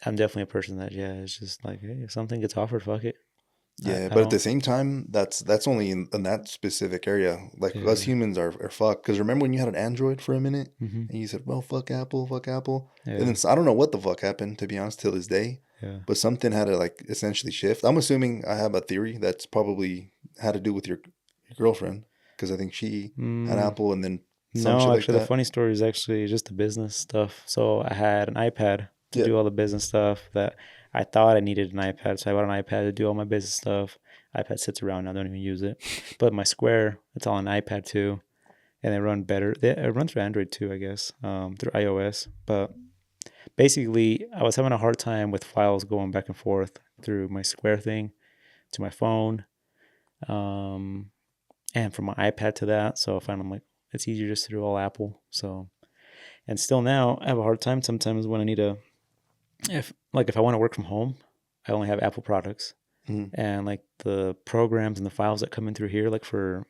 I'm definitely a person that, yeah, it's just like, hey, if something gets offered, fuck it. Yeah, I but at the don't. same time, that's only in that specific area. Like us Yeah. humans are fucked. Because remember when you had an Android for a minute Hmm. and you said, "Well, fuck Apple," and Yeah. then I don't know what the fuck happened to be honest till this day, Yeah. but something had to like essentially shift. I'm assuming I have a theory that's probably had to do with your girlfriend because I think she had Mm, Apple and then some no, shit like actually, the that. funny story is actually just the business stuff. So I had an iPad to Yeah. do all the business stuff that I thought I needed an iPad. So I bought an iPad to do all my business stuff. iPad sits around. I don't even use it. But my Square, it's on an iPad too. And they run better. They run through Android too, I guess, through iOS. But basically, I was having a hard time with files going back and forth through my Square thing to my phone. Um, and from my iPad to that. So I find I'm like, it's easier just to do all Apple. So, and still now I have a hard time sometimes when I need to, if I want to work from home, I only have Apple products Mhm. and like the programs and the files that come in through here, like for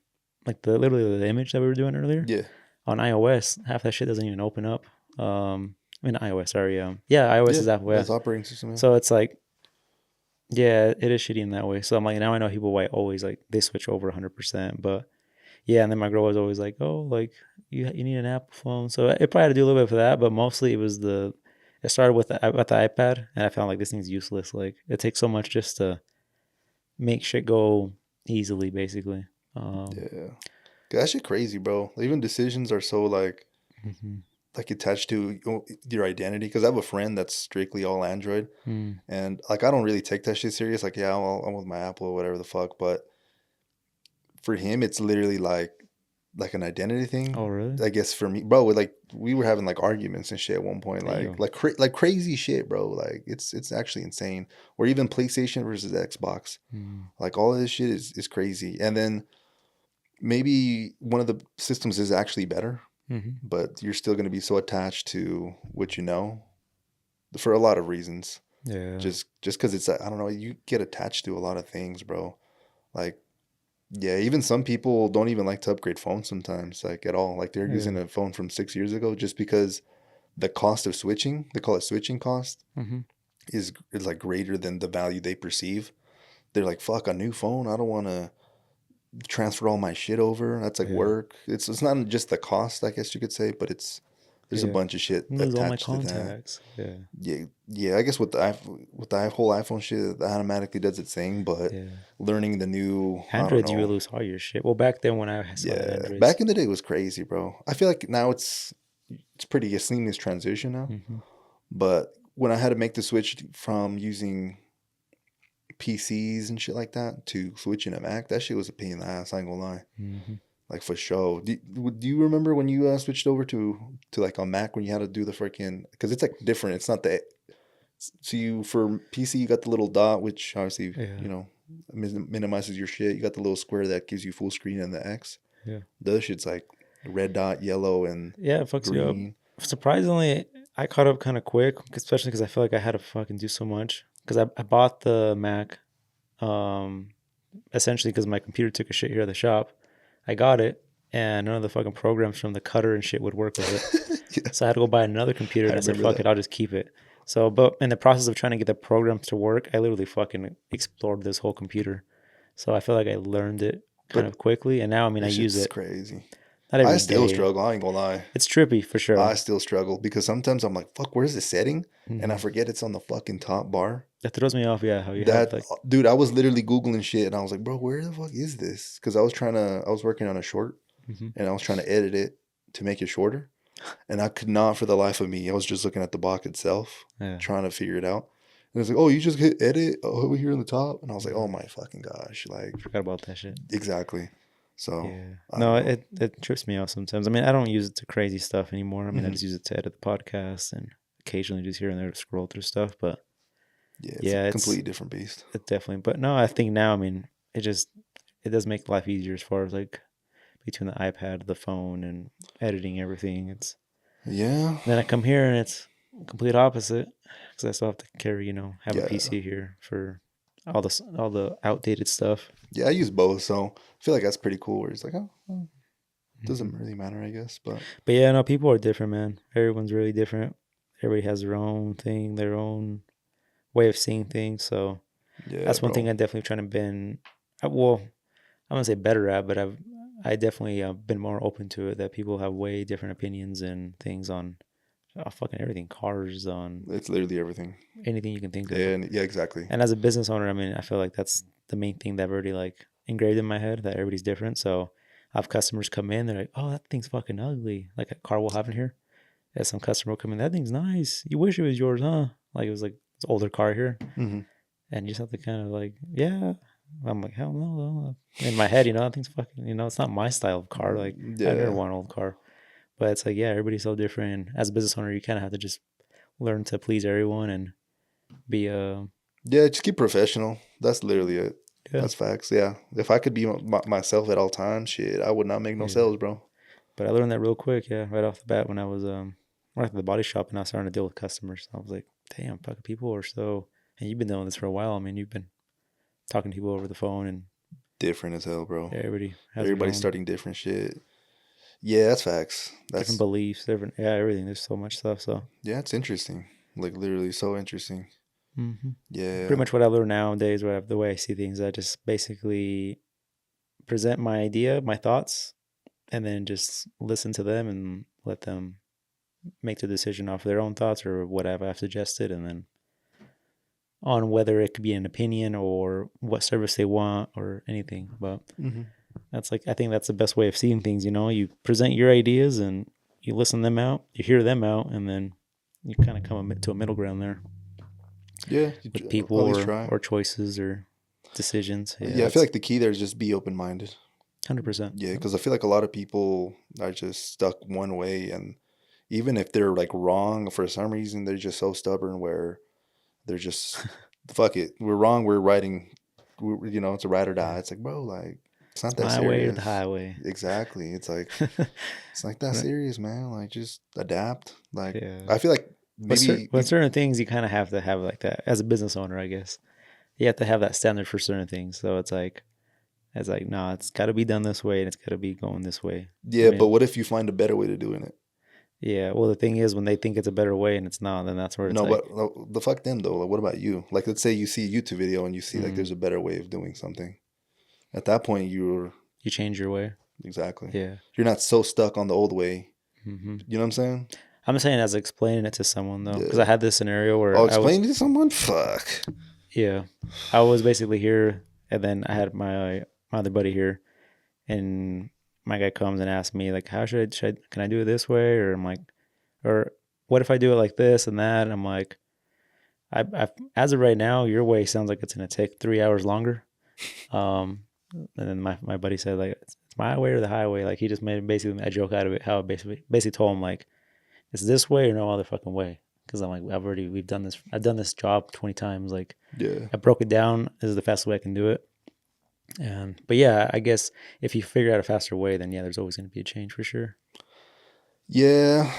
like literally the image that we were doing earlier Yeah. on iOS, half that shit doesn't even open up. I mean, iOS, sorry. Yeah, iOS Yeah. is Apple. Yeah. That's operating system. Yeah. So it's like, yeah, it is shitty in that way. So I'm like, now I know people why always like they switch over 100%, but yeah, and then my girl was always like, "Oh, like you need an Apple phone." So it probably had to do a little bit for that, but mostly it started with the iPad, and I found like this thing's useless. Like it takes so much just to make shit go easily, basically. Um, Yeah. That shit crazy, bro. Even decisions are so mhm. like attached to your identity. Because I have a friend that's strictly all Android, Mm, and like I don't really take that shit serious. Like, yeah, I'm with my Apple or whatever the fuck. But for him, it's literally like an identity thing. Oh, really? I guess for me, bro, like we were having like arguments and shit at one point, Damn. like crazy shit, bro. Like it's actually insane. Or even PlayStation versus Xbox. Like all of this shit is crazy. And then maybe one of the systems is actually better, but you're still going to be so attached to what you know for a lot of reasons. Yeah. Just because it's, I don't know, you get attached to a lot of things, bro. Like, yeah, even some people don't even like to upgrade phones sometimes, like at all. Like they're using a phone from 6 years ago just because the cost of switching, they call it switching cost, is like greater than the value they perceive. They're like, fuck, a new phone. I don't want to transfer all my shit over. That's like work. It's not just the cost, I guess you could say, but there's a bunch of shit Lose all my attached to that. contacts. Yeah. I guess with the whole iPhone shit, it automatically does its thing. But learning the new Androids, you would lose all your shit. Well, back then when I saw the Androids, back in the day, it was crazy, bro. I feel like now it's pretty a seamless transition now. But when I had to make the switch from using PCs and shit like that to switching to Mac, that shit was a pain in the ass. I ain't gonna lie. Like for sure. Do you remember when you switched over to like on Mac when you had to do the freaking, because it's like different. It's not that. So you, for PC, you got the little dot, which obviously you know minimizes your shit. You got the little square that gives you full screen, and the X. Yeah. The other shit's like red dot, yellow, and it fucks you up. Surprisingly, I caught up kind of quick, especially because I feel like I had to fucking do so much. Because I bought the Mac, essentially because my computer took a shit here at the shop. I got it, and none of the fucking programs from the cutter and shit would work with it. So I had to go buy another computer, and I said, fuck it, I'll just keep it. So, but in the process of trying to get the programs to work, I literally fucking explored this whole computer. So I feel like I learned it kind of quickly, and now, I mean, I use it. Crazy. I still struggle. I ain't gonna lie. It's trippy for sure. I still struggle because sometimes I'm like, fuck, where's the setting? And I forget it's on the fucking top bar. That throws me off, yeah. How you have like... Dude, I was literally Googling shit and I was like, bro, where the fuck is this? Because I was working on a short and I was trying to edit it to make it shorter. And I could not for the life of me. I was just looking at the box itself, trying to figure it out. And it's like, oh, you just hit edit over here on the top. And I was like, oh my fucking gosh. Like, forgot about that shit. Exactly. So no, it trips me out sometimes. I mean, I don't use it to crazy stuff anymore. I mean, I just use it to edit the podcast and occasionally just here and there to scroll through stuff. But it's a completely different beast. It definitely. But no, I think now, I mean, it does make life easier as far as like between the iPad, the phone, and editing everything. It's then I come here and it's complete opposite because I still have to carry, have a PC here for all the outdated stuff. Yeah, I use both, so I feel like that's pretty cool. Where it's like, oh, well, doesn't really matter, I guess. But yeah, no, people are different, man. Everyone's really different. Everybody has their own thing, their own way of seeing things. So that's one thing I definitely trying to been. Well, I'm gonna say better at, but I definitely been more open to it. That people have way different opinions and things on fucking everything. Cars, on it's literally everything. Anything you can think of. Yeah, exactly. And as a business owner, I mean, I feel like that's the main thing that I've already like engraved in my head, that everybody's different. So I have customers come in, they're like, oh, that thing's fucking ugly. Like a car we'll have in here. Yeah, some customer will come in, that thing's nice. You wish it was yours, huh? Like it was like it's older car here. And you just have to kind of like, yeah. I'm like, hell no. In my head, that thing's fucking, it's not my style of car. Like I never want an old car. But it's like, yeah, everybody's so different. And as a business owner, you kind of have to just learn to please everyone and be just keep professional. That's literally it. That's facts. Yeah, if I could be myself at all times, shit, I would not make no sales, bro. But I learned that real quick, right off the bat when I was working at the body shop and I was starting to deal with customers. I was like, damn, fucking people are so. And you've been doing this for a while. I mean, you've been talking to people over the phone and different as hell, bro. Yeah, everybody's starting different shit. Yeah, that's facts. That's different beliefs, different everything. There's so much stuff. So yeah, it's interesting. Like literally, so interesting. Yeah, pretty much what I learn nowadays, the way I see things, I just basically present my idea, my thoughts, and then just listen to them and let them make the decision off their own thoughts or whatever I've suggested, and then on whether it could be an opinion or what service they want or anything. But that's like, I think that's the best way of seeing things. You present your ideas and you listen them out, you hear them out, and then you kind of come to a middle ground there. Yeah, with people or choices or decisions. Yeah, I feel like the key there is just be open-minded. 100%. Yeah, because I feel like a lot of people are just stuck one way, and even if they're like wrong for some reason, they're just so stubborn where they're just fuck it, we're wrong, we're writing, it's a ride or die. Yeah. It's like, bro, like it's not It's that my way or the serious. highway. Exactly. It's like that Right. serious, man. Like just adapt. Like Yeah. I feel like maybe With certain things, you kind of have to have like that as a business owner, I guess. You have to have that standard for certain things. So it's like, no, it's got to be done this way and it's got to be going this way. I yeah, but mean, what if you find a better way to doing it? yeah. Well, the thing is, when they think it's a better way and it's not, then that's where it's No, like, but the fuck them though. Like, what about you? Like, let's say you see a YouTube video and you see like mm, there's a better way of doing something. At that point, you're you change your way. exactly. Yeah. You're not so stuck on the old way. Hmm. You know what I'm saying? I'm saying as explaining it to someone though, because I Yeah. had this scenario Oh, where I was, explain it to someone. Fuck. yeah, I was basically here, and then I had my other buddy here, and my guy comes and asks me like, how can I do it this way, or I'm like, or what if I do it like this and that? And I'm like, I as of right now, your way sounds like it's gonna take 3 hours longer. Um, and then my buddy said like, it's my way or the highway. Like he just made basically a joke out of it. How I basically told him like, it's this way or no other fucking way. Because I'm like, I've done this job 20 times. Like Yeah. I broke it down. This is the fastest way I can do it. And but yeah, I guess if you figure out a faster way, then yeah, there's always going to be a change for sure. Yeah.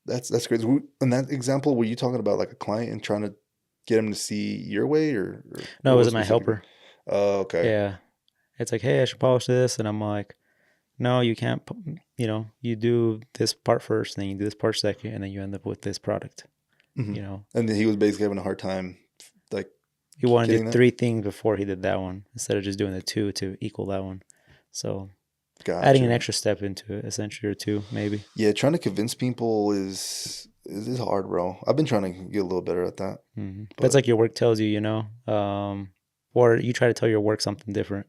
That's crazy. In that example, were you talking about like a client and trying to get him to see your way, or No, it what was wasn't my specifically? helper. Oh, okay. Yeah, it's like, hey, I should polish this, and I'm like, no, you can't. You know, you do this part first, then you do this part second, and then you end up with this product. Hmm. You know, And then he was basically having a hard time, like he wanted to getting do that. 3 things before he did that one, instead of just doing the two to equal that one. So adding an Gotcha. extra step into it, essentially, or two, maybe. Yeah, trying to convince people is hard, bro. I've been trying to get a little better at that, But it's but like your work tells you, you know, or you try to tell your work something different,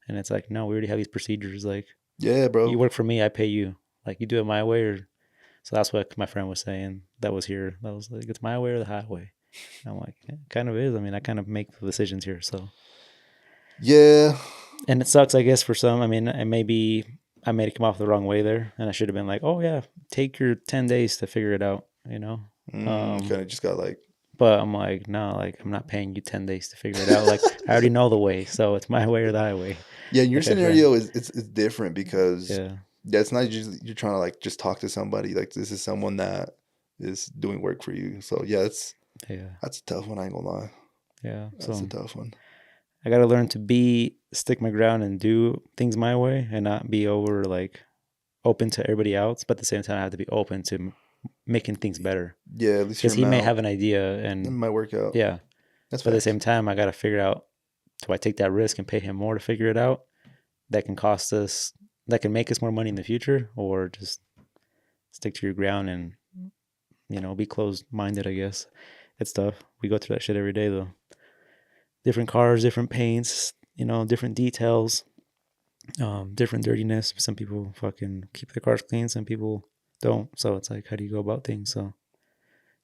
and it's like, no, we already have these procedures. Like, yeah, you bro. work for me, I pay you. Like, you do it my way, or so that's what my friend was saying. That was here. That was like, it's my way or the highway. And I'm like, yeah, it kind of is. I mean, I kind of make the decisions here, so. Yeah, And it sucks, I guess, for some. I mean, and maybe I made it come off the wrong way there, and I should have been like, oh yeah, take your 10 days to figure it out, you know. kind of just got like, But I'm like, no, like I'm not paying you 10 days to figure it out. Like I already know the way, so it's my way or the highway. yeah. Your Like I friend, scenario is it's different because yeah, yeah, it's not just you're trying to like just talk to somebody. Like this is someone that is doing work for you. So yeah, yeah, that's a tough one. I ain't gonna lie. yeah. That's a So tough one. I gotta learn to stick my ground and do things my way, and not be over like open to everybody else. But at the same time, I have to be open to making things better Yeah, at least hear because him he may out. have an idea, It and might work out. yeah. That's But at the facts. same time, I gotta figure out: do I take that risk and pay him more to figure it out? That can cost us, that can make us more money in the future, or just stick to your ground and be closed minded, I guess. It's tough. We go through that shit every day though. Different cars, different paints, different details, different dirtiness. Some people fucking keep their cars clean, some people don't. So it's like, how do you go about things? So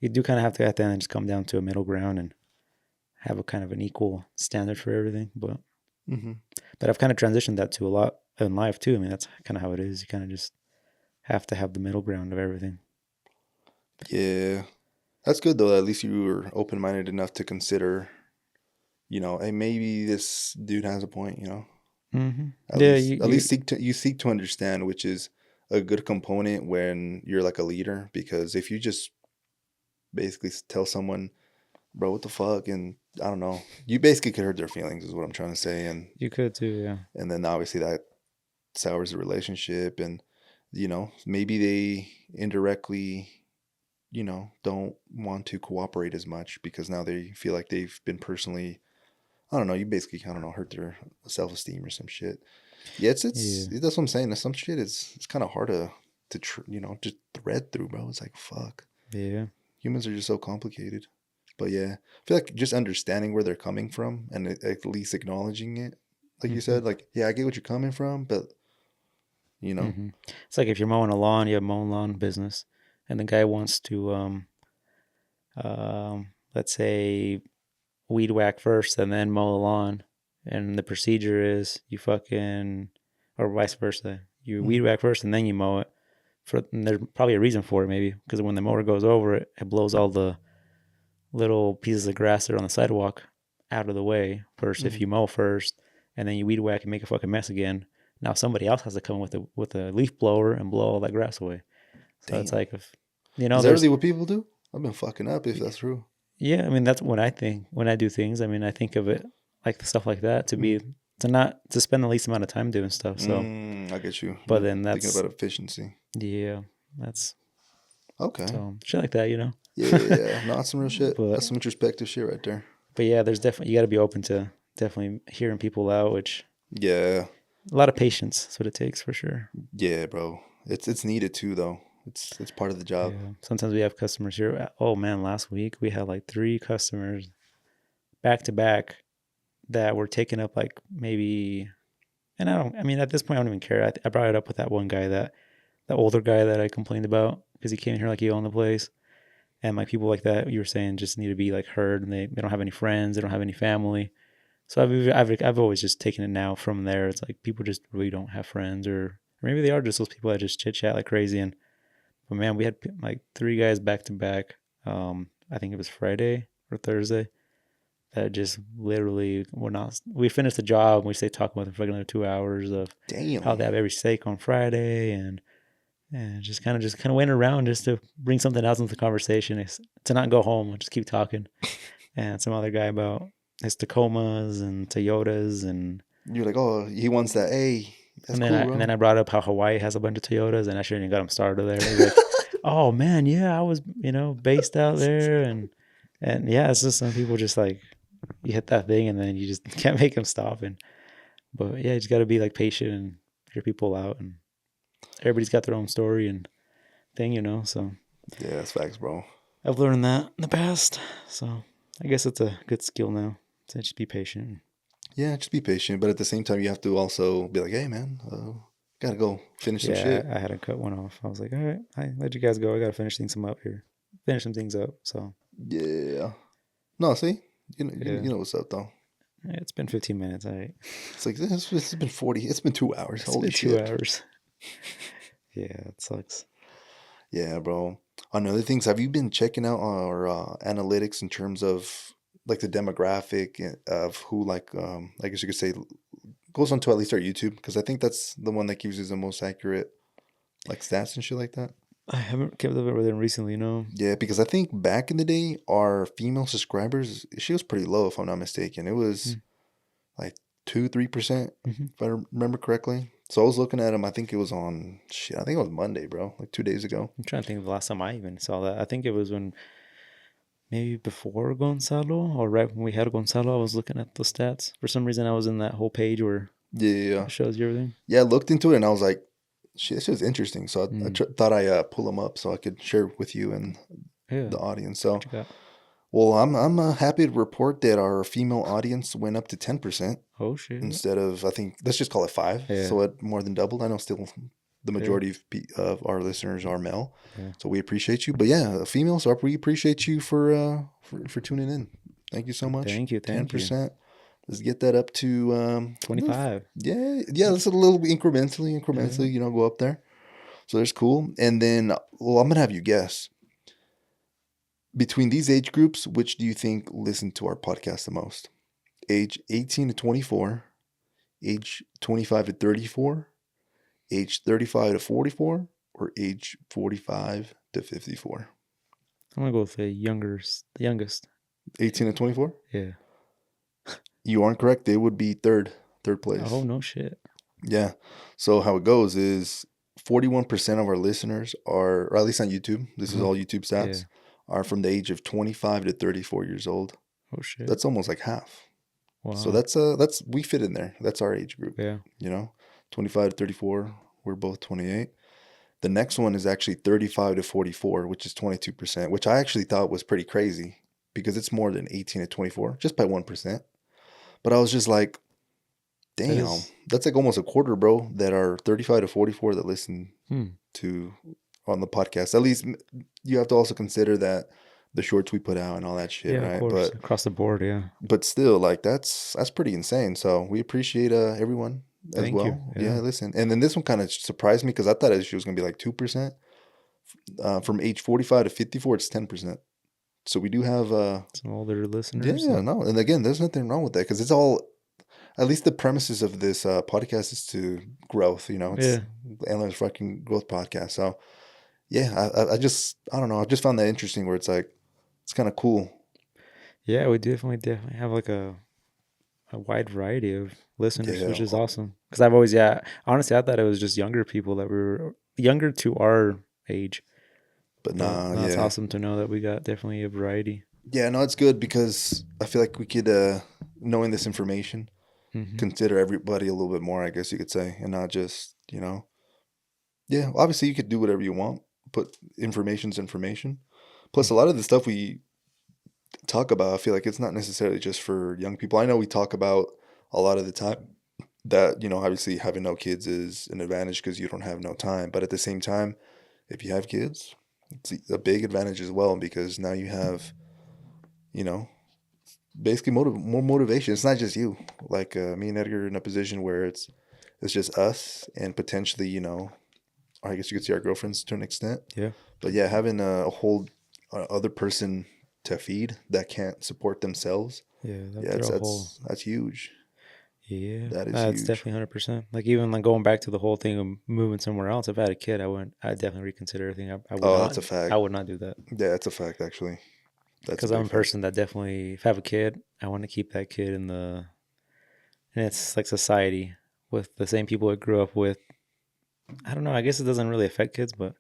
you do kind of have to at the end just come down to a middle ground and have a kind of an equal standard for everything. Hmm. But I've kind of transitioned that to a lot in life too. I mean, that's kind of how it is. You kind of just have to have the middle ground of everything. Yeah, that's good though. At least you were open minded enough to consider, hey, maybe this dude has a point. Mm-hmm. At Yeah, least at least seek to understand, which is a good component when you're like a leader. Because if you just basically tell someone, bro, what the fuck, and I don't know, you basically could hurt their feelings, is what I'm trying to say, you could too. Yeah. and then obviously that sours the relationship, and maybe they indirectly don't want to cooperate as much because now they feel like they've been personally, I don't know, you basically, I don't know, hurt their self-esteem or some shit. Yeah, Yeah. that's what I'm saying. Some shit it's kind of hard just thread through, bro. It's like, fuck. Yeah. Humans are just so complicated. But yeah, I feel like just understanding where they're coming from and at least acknowledging it. Like you Mm-hmm. said, like, yeah, I get what you're coming from, but you know, Mm-hmm. It's like if you're mowing a lawn, you have mowing lawn business, and the guy wants to, let's say, weed whack first and then mow the lawn. And the procedure is you fucking, or vice versa. You weed whack first and then you mow it. And there's probably a reason for it, maybe because when the mower goes over it, it blows all the little pieces of grass that are on the sidewalk out of the way first. If you mow first and then you weed whack and make a fucking mess again, now somebody else has to come with a leaf blower and blow all that grass away. So Damn. it's like, if is that really what people do? I've been fucking up if that's true. Yeah, I mean that's what I think when I do things. I mean, I think of it like stuff like that to spend the least amount of time doing stuff. So I get you. But then that's thinking about efficiency. Yeah, that's okay. So shit like that, Yeah. No, that's some real shit. But, that's some introspective shit right there. But yeah, there's definitely, you got to be open to definitely hearing people out, which a lot of patience. That's what it takes for sure. Yeah, bro. It's needed too, though. It's part of the job. Yeah. Sometimes we have customers here. Oh man, last week we had like 3 customers back to back that were taking up like maybe, and I mean, at this point, I don't even care. I brought it up with that one guy, the older guy that I complained about because he came in here like he owned the place. And like people like that, you were saying, just need to be like heard, and they don't have any friends, they don't have any family. So I've always just taken it now from there. It's like people just really don't have friends, or maybe they are just those people that just chit chat like crazy. But man, we had like 3 guys back to back. I think it was Friday or Thursday that just literally were not. We finished the job and we stayed talking with them for like another 2 hours of how they have every steak on Friday and just kind of went around just to bring something else into the conversation, to not go home and just keep talking. And some other guy about his Tacomas and Toyotas, and you're like, oh, he wants that. Hey, that's cool, bro. And then I brought up how Hawaii has a bunch of Toyotas, and I shouldn't even got him started there. Like, oh man, yeah, I was based out there, and yeah, it's just some people just like you hit that thing, and then you just can't make them stop. But yeah, you just got to be like patient and hear people out, and everybody's got their own story and thing, so. Yeah, that's facts, bro. I've learned that in the past, so I guess it's a good skill now to just be patient. Yeah, just be patient, but at the same time, you have to also be like, hey, man, gotta go finish some shit. I had to cut one off. I was like, all right, I let you guys go. I gotta finish some things up. So yeah, no, see, you know what's up though. Yeah, it's been 15 minutes. All right, it's like it's been 40. It's been 2 hours. Holy shit, 2 hours. Yeah, it sucks. Yeah, bro. On other things, have you been checking out our analytics in terms of like the demographic of who, like, I guess you could say, goes onto at least our YouTube? Because I think that's the one that gives us the most accurate like stats and shit like that. I haven't kept up with them recently, no. Yeah, because I think back in the day, our female subscribers, she was pretty low, if I'm not mistaken. It was like 2-3%, if I remember correctly. So I was looking at them. I think it was on I think it was Monday, bro, like 2 days ago. I'm trying to think of the last time I even saw that. I think it was when maybe before Gonzalo or right when we had Gonzalo. I was looking at the stats. For some reason, I was in that whole page where it shows you everything. Yeah, I looked into it and I was like, shit, this is interesting. So I thought I'd pull them up so I could share with you and the audience. So, well, I'm happy to report that our female audience went up to 10%. Oh shit! Instead of, I think, let's just call it 5. Yeah. So it more than doubled. I know still the majority of our listeners are male, so we appreciate you. But yeah, females, we appreciate you for tuning in. Thank you so much. Thank you. 10%. Let's get that up to 25. Yeah. Let's a little incrementally, go up there. So that's cool. And then, well, I'm gonna have you guess. Between these age groups, which do you think listen to our podcast the most? Age 18 to 24, age 25 to 34, age 35 to 44, or age 45 to 54? I'm going to go with the youngest. 18 to 24? Yeah. You aren't correct. They would be third place. Oh, no shit. Yeah. So how it goes is 41% of our listeners are, or at least on YouTube, this is all YouTube stats, are from the age of 25 to 34 years old. Oh shit. That's almost like half. Wow. So that's we fit in there. That's our age group. Yeah. 25 to 34, we're both 28. The next one is actually 35 to 44, which is 22%, which I actually thought was pretty crazy because it's more than 18 to 24, just by 1%. But I was just like, damn, that's like almost a quarter, bro, that are 35 to 44 that listen to on the podcast. At least you have to also consider that the shorts we put out and all that shit, Yeah, of right? course, across the board. Yeah. But still, like that's pretty insane. So we appreciate everyone as Thank you. well. Yeah, Yeah. listen, and then this one kind of surprised me because I thought it was gonna be like 2%. From age 45 to 54, it's 10%. So we do have Some older listeners. yeah, no, and again, there's nothing wrong with that because it's all, at least the premises of this podcast is to growth. You know, it's Yeah. endless fucking growth podcast. So yeah, I just, I don't know, I just found that interesting where it's like it's kind of cool. Yeah, we definitely have like a wide variety of listeners, Yeah, which is awesome. Because I've always, yeah, honestly, I thought it was just younger people that were younger to our age. but But nah, no, it's yeah, awesome to know that we got definitely a variety. yeah, no, it's good because I feel like we could, knowing this information, Hmm. consider everybody a little bit more, I guess you could say, and not just, yeah, obviously you could do whatever you want, but information's information. Plus, a lot of the stuff we talk about, I feel like it's not necessarily just for young people. I know we talk about a lot of the time that, obviously having no kids is an advantage because you don't have no time. But at the same time, if you have kids, it's a big advantage as well because now you have, you know, basically more motivation. It's not just you. Like me and Edgar are in a position where it's just us and potentially, or I guess you could say our girlfriends to an extent. Yeah. But yeah, having a whole other person to feed that can't support themselves, Yeah. yeah, They're a whole. that's huge. Yeah. That is That's huge. definitely 100%. Like even like going back to the whole thing of moving somewhere else. If I had a kid, I'd definitely reconsider everything. I would Oh, not, that's a I fact. would not do that. Yeah, that's a fact. Actually, that's a Because I'm big a fact. person that definitely, if I have a kid, I want to keep that kid and it's like society with the same people it grew up with. I don't know. I guess it doesn't really affect kids, but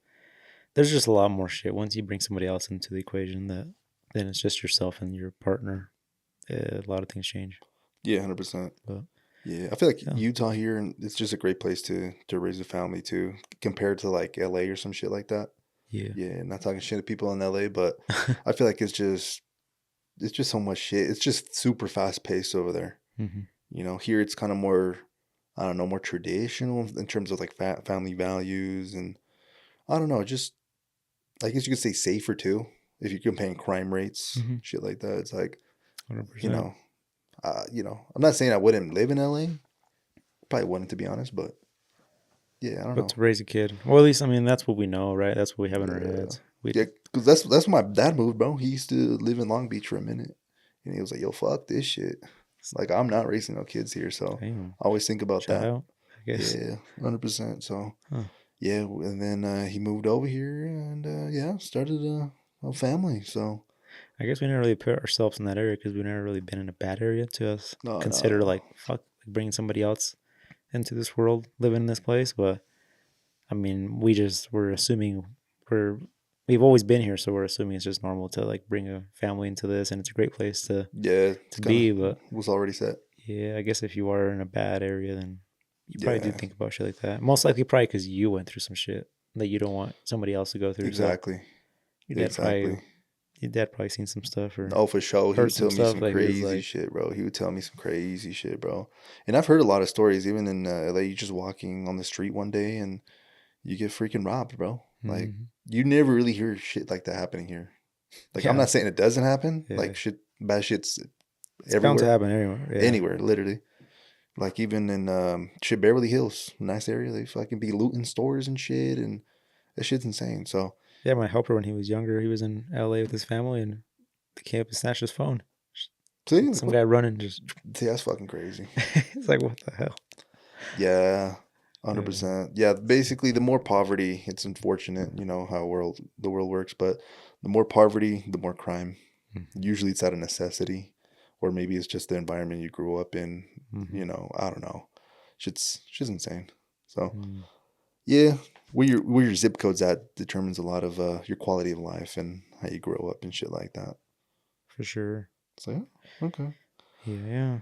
there's just a lot more shit once you bring somebody else into the equation that then it's just yourself and your partner. A lot of things change. Yeah, 100%. But Yeah, I feel like yeah, Utah here, and it's just a great place to raise a family too, compared to like LA or some shit like that. yeah, Yeah, not talking shit to people in LA, but I feel like it's just so much shit. It's just super fast paced over there. hmm, Here it's kind of more, I don't know, more traditional in terms of like family values, and I don't know, just I guess you could say safer too. If you're comparing crime rates, hmm, shit like that, it's like, you 100%. know, I'm not saying I wouldn't live in LA. Probably wouldn't, to be honest, but yeah, I don't But know. to raise a kid, well, at least I mean that's what we know, right? That's what we have in our Yeah, heads. We, yeah, because that's when my dad moved, bro. He used to live in Long Beach for a minute, and he was like, "Yo, fuck this shit. Like, I'm not raising no kids here." So damn, I always think about shout that. out, I guess. Yeah, 100%. So Huh. yeah, and then he moved over here, and yeah, started a family. So I guess we never really put ourselves in that area because we've never really been in a bad area to us no, consider no, like fuck like bringing somebody else into this world, living in this place. But I mean, we're assuming we're we've always been here, so we're assuming it's just normal to like bring a family into this, and it's a great place yeah, it's to kind of be. But was already set. yeah, I guess if you are in a bad area, then you probably do Yeah, think about shit like that. Most likely, probably because you went through some shit that you don't want somebody else to go through. So exactly, your dad probably exactly. your dad probably seen some stuff or Oh, for sure. He heard would some tell me stuff some that he was crazy like, shit, bro. He would tell me some crazy shit, bro. And I've heard a lot of stories, even in LA. You just walking on the street one day and you get freaking robbed, bro. Like, mm, you never really hear shit like that happening here. Like, I'm yeah, not saying it doesn't happen. yeah, Like, shit, bad shit's it's bound to everywhere, happen anywhere. Yeah. anywhere, literally. Like, even in shit, Beverly Hills, nice area. They fucking be looting stores and shit, and that shit's insane. So, Yeah, my helper when he was younger, he was in LA with his family and they came up and snatched his phone. see, Some guy running just see, that's fucking crazy. it's like what the hell? Yeah, Yeah. 100%. Yeah, basically, the more poverty, it's unfortunate, how the world works, but the more poverty, the more crime. Mm-hmm. Usually it's out of necessity, or maybe it's just the environment you grew up in, Mm-hmm. I don't know. Shit's insane. So, Mm, yeah, where your zip code's at determines a lot of your quality of life and how you grow up and shit like that. for sure. So, yeah, okay. Yeah,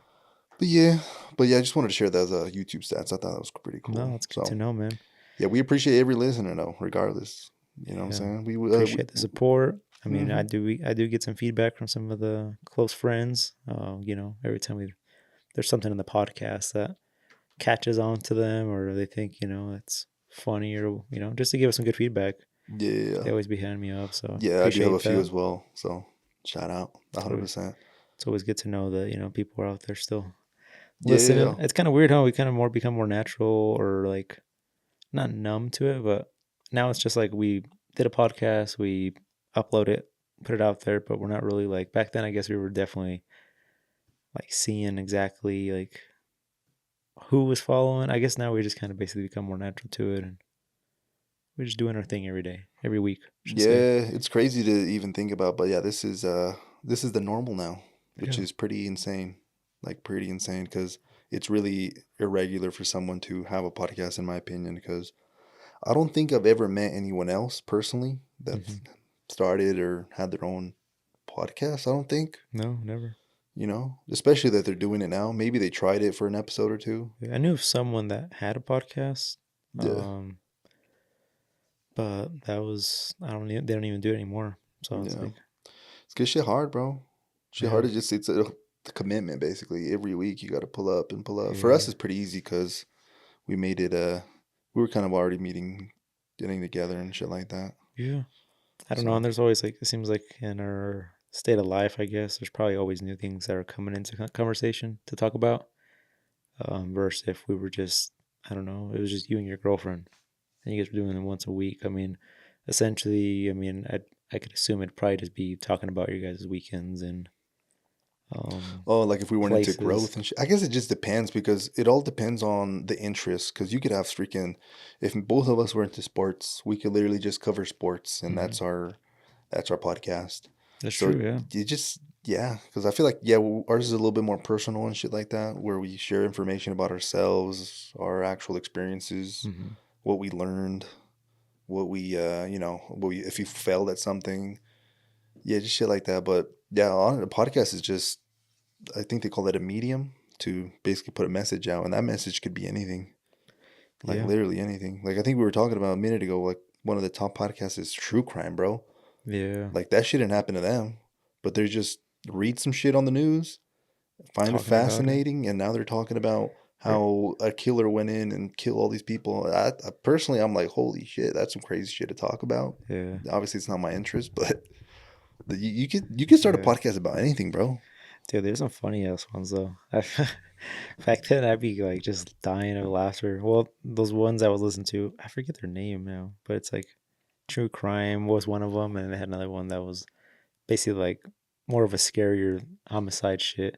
yeah. But yeah, I just wanted to share those YouTube stats. I thought that was pretty cool. No, it's good to So, know, man. yeah, we appreciate every listener though, regardless. You know what I'm Yeah. saying? Appreciate the support. I mean, hmm I do get some feedback from some of the close friends. Every time there's something in the podcast that catches on to them or they think, it's funny or, just to give us some good feedback. Yeah. They always be hitting me up, so Yeah, I do have a appreciate few that. as well. So shout out. It's always, 100%. it's always good to know that, people are out there still listening. Yeah. It's kind of weird how we kind of more become more natural, or like not numb to it, but now it's just like we did a podcast, we upload it, put it out there, but we're not really like back then. I guess we were definitely like seeing exactly like who was following. I guess now we just kind of basically become more natural to it, and we're just doing our thing every day, every week, I should say. Yeah, it's crazy to even think about, but yeah, this is the normal now, which Yeah. is pretty insane. Like pretty insane because it's really irregular for someone to have a podcast in my opinion because I don't think I've ever met anyone else personally Hmm. that's started or had their own podcast. I don't think, No, never. especially that they're doing it now. Maybe they tried it for an episode or two. Yeah, I knew of someone that had a podcast, Yeah. um, but that was I don't even, they don't even do it anymore. So it's Yeah. like, It's good shit hard, bro. Shit yeah, hard. It's a commitment basically. Every week you got to pull up and pull up. For us, yeah, it's pretty easy because we made it. We were kind of already meeting, getting together and shit like that. yeah. I don't know. So And there's always like it seems like in our state of life, I guess there's probably always new things that are coming into conversation to talk about. Versus if we were just I don't know, it was just you and your girlfriend, and you guys were doing it once a week. I mean, essentially, I could assume it'd probably just be talking about your guys' weekends and oh, like if we went into places. growth and shit. I guess it just depends because it all depends on the interest. Because you could have freaking, if both of us were into sports, we could literally just cover sports, and Hmm. that's our podcast. That's So true. Yeah. you just yeah, because I feel like yeah, ours is a little bit more personal and shit like that, where we share information about ourselves, our actual experiences, Hmm. what we learned, what we what we if you failed at something, yeah, just shit like that. But yeah, on a podcast is just I think they call it a medium to basically put a message out, and that message could be anything, like Yeah. literally anything. Like I think we were talking about a minute ago, like one of the top podcasts is true crime, bro. Yeah. Like that shit didn't happen to them, but they just read some shit on the news, find it Talking about it. fascinating, and now they're talking about Right. how a killer went in and killed all these people. I personally, I'm like, holy shit, that's some crazy shit to talk about. Yeah. Obviously, it's not my interest, but you could start a Yeah. podcast about anything, bro. Dude, there's some funny ass ones though. Back then, I'd be like just dying of laughter. Well, those ones I was listening to, I forget their name now, but it's like true crime was one of them, and they had another one that was basically like more of a scarier homicide shit.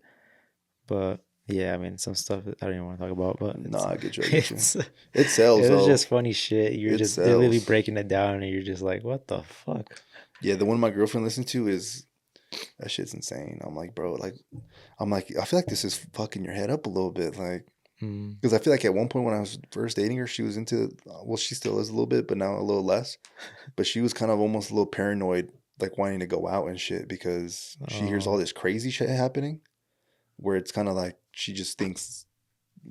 But yeah, I mean, some stuff I don't even want to talk about, but Nah, I get you, I get you. it's It sells it was though. just funny shit. It They're literally sells. breaking it down, and you're just like, what the fuck? Yeah, the one my girlfriend listens to is that shit's insane. I'm like, bro, I'm like, I feel like this is fucking your head up a little bit, like. Mm. Because I feel like at one point when I was first dating her, she was into, well, she still is a little bit, but now a little less. But she was kind of almost a little paranoid, like wanting to go out and shit because she hears all Oh, this crazy shit happening where it's kind of like she just thinks,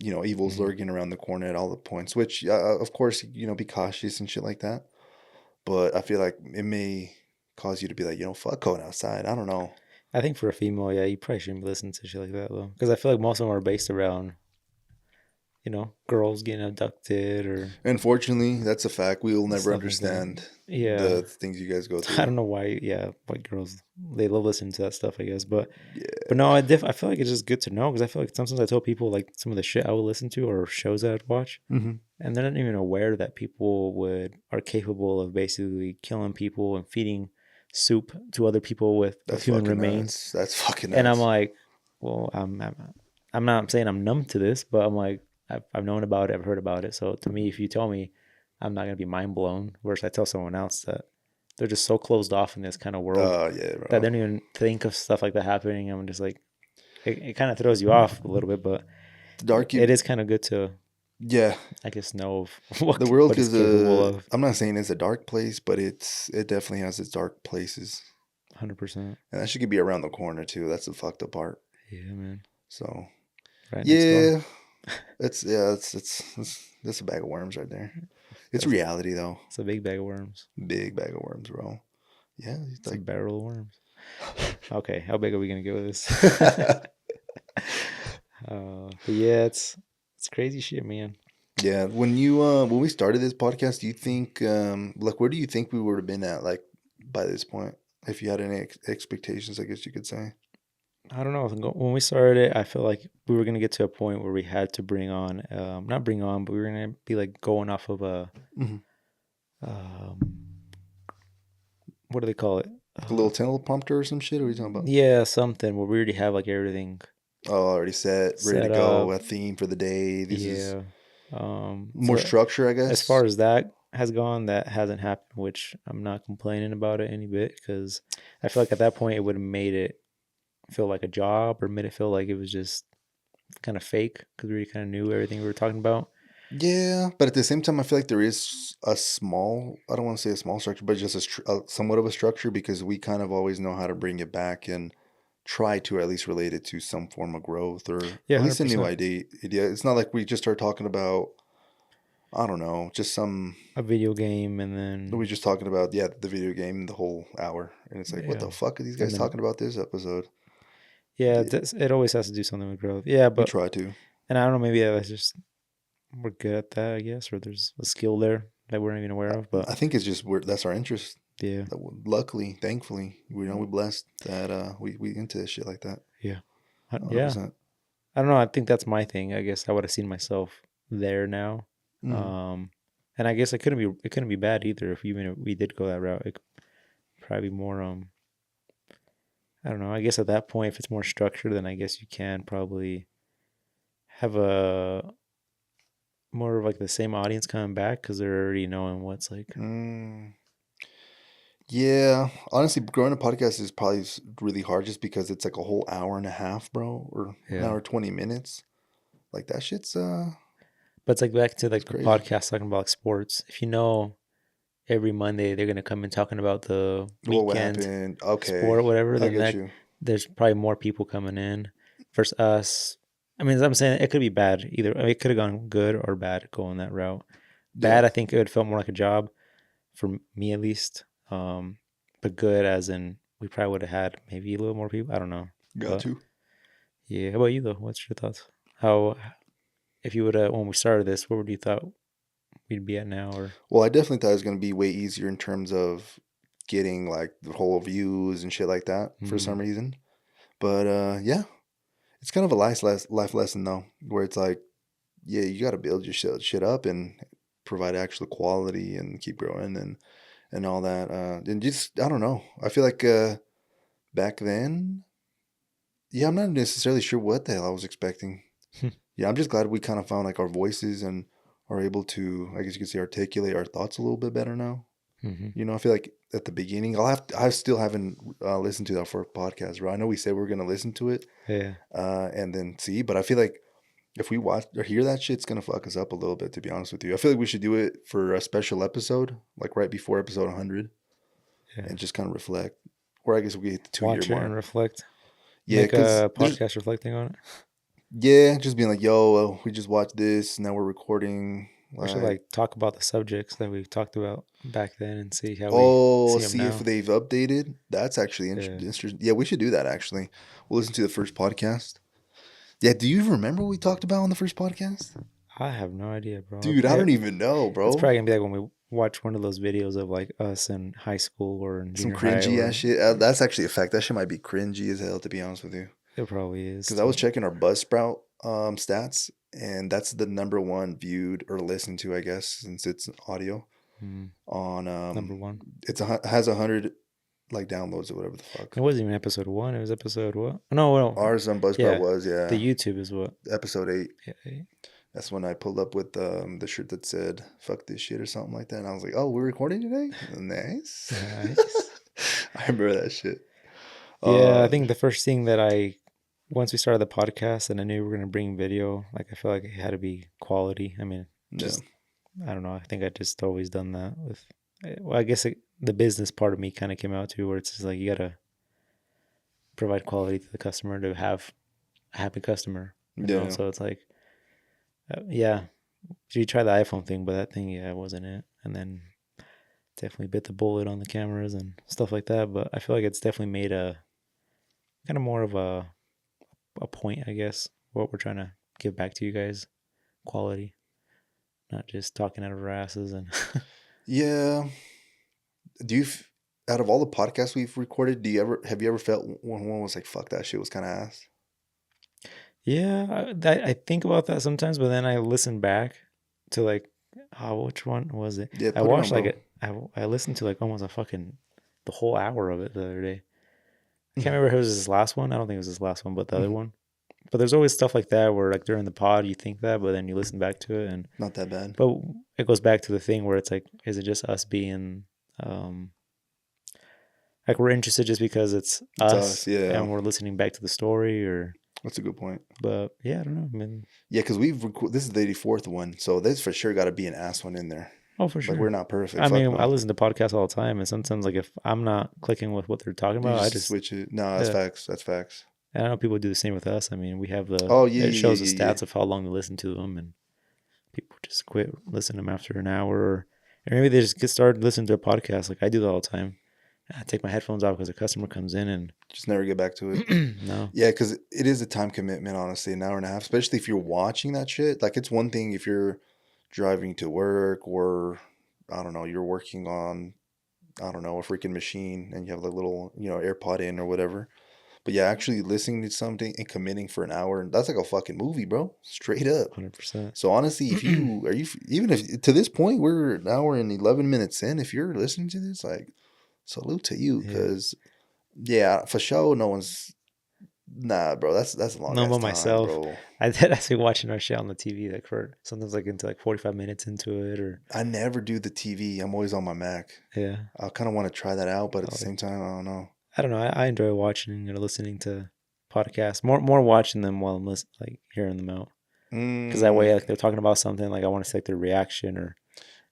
evil's mm. lurking around the corner at all the points, which, of course, be cautious and shit like that. But I feel like it may cause you to be like, fuck going outside. I don't know. I think for a female, yeah, you probably shouldn't listen to shit like that though, because I feel like most of them are based around, girls getting abducted or Unfortunately, that's a fact. We will never stuff like that. understand Yeah, the things you guys go I through. don't know why. Yeah, white girls they love listening to that stuff, I guess. But Yeah. no, I feel like it's just good to know because I feel like sometimes I tell people like some of the shit I would listen to or shows that I'd watch, Hmm. and they're not even aware that people would are capable of basically killing people and feeding soup to other people with That's human fucking remains. nuts. That's fucking And I'm nuts. like, well, I'm not saying I'm numb to this, but I'm like, I've known about it, I've heard about it. So to me, if you tell me, I'm not gonna be mind blown. Whereas I tell someone else that they're just so closed off in this kind of world Oh yeah, that bro. they don't even think of stuff like that happening. I'm just like, it kind of throws you off a little bit, but The dark. it is kind of good to, Yeah, I guess, know of the world what it's is capable a. of. I'm not saying it's a dark place, but it definitely has its dark places, 100%. and that shit could be around the corner too. That's the fucked up part. Yeah, man. So Right next door. yeah, that's a bag of worms right there. It's That's reality though. it's a big bag of worms. Big bag of worms, bro. Yeah, it's It's a like. barrel of worms. Okay, how big are we gonna get with this? But yeah, it's crazy shit, man. Yeah, when we started this podcast, do you think like where do you think we would have been at like by this point if you had any expectations, I guess you could say. I don't know. When we started it, I feel like we were gonna get to a point where we had to bring on, not bring on, but we were gonna be like going off of a, Hmm. um, what do they call it? Like a little teleprompter or some shit. Or what are you talking about? Yeah, something where we already have like everything Oh, already set, ready to set go. up. A theme for the day. This is Yeah. more So structure, I as far guess. as that has gone, that hasn't happened, which I'm not complaining about it any bit because I feel like at that point it would have made it feel like a job or made it feel like it was just kind of fake because we already kind of knew everything we were talking about. Yeah, but at the same time, I feel like there is a small, I don't want to say a small structure, but just a somewhat of a structure because we kind of always know how to bring it back and try to at least relate it to some form of growth or Yeah, at least a new 100%. idea. It's not like we just start talking about, I don't know, just some, A video game and we then, just talking about, yeah, the video game the whole hour. And it's like, what yeah. the fuck are these And guys then, talking about this episode? yeah, Yeah, it always has to do something with growth. Yeah, we but, try to. and I don't know, maybe that's just, we're good at that, I guess, or there's a skill there that we're not even aware I, of, but I think it's just, that's our interest. yeah, Luckily, thankfully, we know we're blessed that we into this shit like that. yeah. Yeah. 100%. I don't know. I think that's my thing. I guess I would have seen myself there now. Mm. Um, and I guess it couldn't be bad either if even if we did go that route. It could probably be more I don't know. I guess at that point if it's more structured then I guess you can probably have a more of like the same audience coming back cuz they're already knowing what's like. Mm. Yeah, honestly, growing a podcast is probably really hard just because it's like a whole hour and a half, bro, or an Yeah. hour 20 minutes. Like that shit's But it's like back to it's like the crazy. podcast talking about like sports. If you know every Monday they're going to come in talking about the What weekend happened? Okay, sport, whatever, I then get that you. there's probably more people coming in versus us. I mean, I'm saying it could be bad either. I mean, it could have gone good or bad going that route. Yeah, Bad, I think it would felt more like a job for me at least. But good as in we probably would have had maybe a little more people. I don't know, got but to. yeah. How about you though? What's your thoughts? How if you would have when we started this, what would you thought we'd be at now? Or Well, I definitely thought it was gonna be way easier in terms of getting like the whole views and shit like that for mm, some reason. But yeah, it's kind of a life lesson though, where it's like, yeah, you got to build your shit up and provide actual quality and keep growing and all that. And just I don't know. I feel like back then, yeah, I'm not necessarily sure what the hell I was expecting. Yeah, I'm just glad we kind of found like our voices and are able to, I guess you could say, articulate our thoughts a little bit better now. mm-hmm. You know, I feel like at the beginning, I still haven't listened to that for a podcast, bro. I know we said we are gonna listen to it, Yeah, and then see, but I feel like if we watch or hear that shit, it's gonna fuck us up a little bit. To be honest with you, I feel like we should do it for a special episode, like right before episode 100, yeah. and just kind of reflect. Or I guess we hit the 2 year Watch it and mark. reflect. Yeah, Make because a there's podcast reflecting on it. yeah, just being like, yo, we just watched this. Now we're recording. We should Like, like talk about the subjects that we've talked about back then and see how we oh, see them see if now. they've updated. That's actually Yeah, interesting. Yeah, we should do that. Actually, we'll listen to the first podcast. Yeah, do you remember what we talked about on the first podcast? I have no idea, bro. Dude, I don't even know, It's bro. probably gonna be like when we watch one of those videos of like us in high school or in Some junior high, cringy ass or shit. That's actually a fact. That shit might be cringy as hell, to be honest with you. it probably is. Because I was But checking our Buzzsprout stats, and that's the number one viewed or listened to, I guess, since it's audio mm, on number one, has 100 like downloads or whatever the it fuck. wasn't even episode one. It was episode what? No, no, Ours on Buzzsprout yeah, was the yeah YouTube is what. episode 8. Yeah, yeah. That's when I pulled up with the shirt that said "fuck this shit" or something like that, and I was like, "Oh, we're recording today. Nice." Nice. I remember that shit. Yeah, I Uh, think the first thing that once we started the podcast and I knew we were gonna bring video, like I feel like it had to be quality. I mean, yeah, just I don't know. I think I just always done that with. Well, I guess the business part of me kind of came out too, where it's just like you gotta provide quality to the customer to have a happy customer, you know. yeah. So it's like, yeah, so you try the iPhone thing, but that thing, yeah, wasn't it. And then definitely bit the bullet on the cameras and stuff like that. But I feel like it's definitely made a kind of more of a point, I guess, what we're trying to give back to you guys, quality. not just talking out of our asses. And Yeah. Do you, out of all the podcasts we've recorded, have you ever felt when one was like, fuck, that shit was kind of ass? yeah, I think about that sometimes, but then I listen back to like, oh, which one was it? Yeah, I put it on, watched like bro. it. I listened to like almost a fucking the whole hour of it the other day. I can't remember if it was his last one. I don't think it was his last one, but the other Mhm. one. But there's always stuff like that where like during the pod you think that, but then you listen back to it, and Not that bad. but it goes back to the thing where it's like, is it just us being um like we're interested just because it's It's us. us Yeah. and we're listening back to the story, or That's a good point. but yeah, I don't know. I mean, Yeah, because this is the 84th one, so there's for sure got to be an ass one in there. oh for Like we're sure. not perfect. I Fuck mean, I no. listen to podcasts all the time, and sometimes like if I'm not clicking with what they're talking You about, I just just switch it. No, that's yeah. facts. That's facts. And I know people do the same with us. I mean, we have Oh yeah, it yeah, shows the yeah, yeah. stats of how long they listen to them, and people just quit listening to them after an hour, or maybe they just get started listening to a podcast. Like I do that all the time. I take my headphones off because a customer comes in and Just never get back to it. no, Yeah, because it is a time commitment, honestly, an hour and a half, especially if you're watching that shit. Like, it's one thing if you're driving to work or, I don't know, you're working on, I don't know, a freaking machine and you have a little, AirPod in or whatever. But yeah, actually listening to something and committing for an hour, that's like a fucking movie, bro. Straight up. 100%. So honestly, if you are you even if to this point we're an hour and 11 minutes in, if you're listening to this, like salute to you, Yeah. because yeah, for sure, no one's nah, bro. That's a long No, ass but time, myself, bro. I did actually watching our shit on the TV like for sometimes like into like 45 minutes into it, or I never do the TV. I'm always on my Mac. yeah. I kind of want to try that out, but at the I like same time, I don't know. I don't know. I enjoy watching or listening to podcasts. More watching them while I'm listening, like hearing them out. Because that Mm, way, like they're talking about something, like I want to see like their reaction or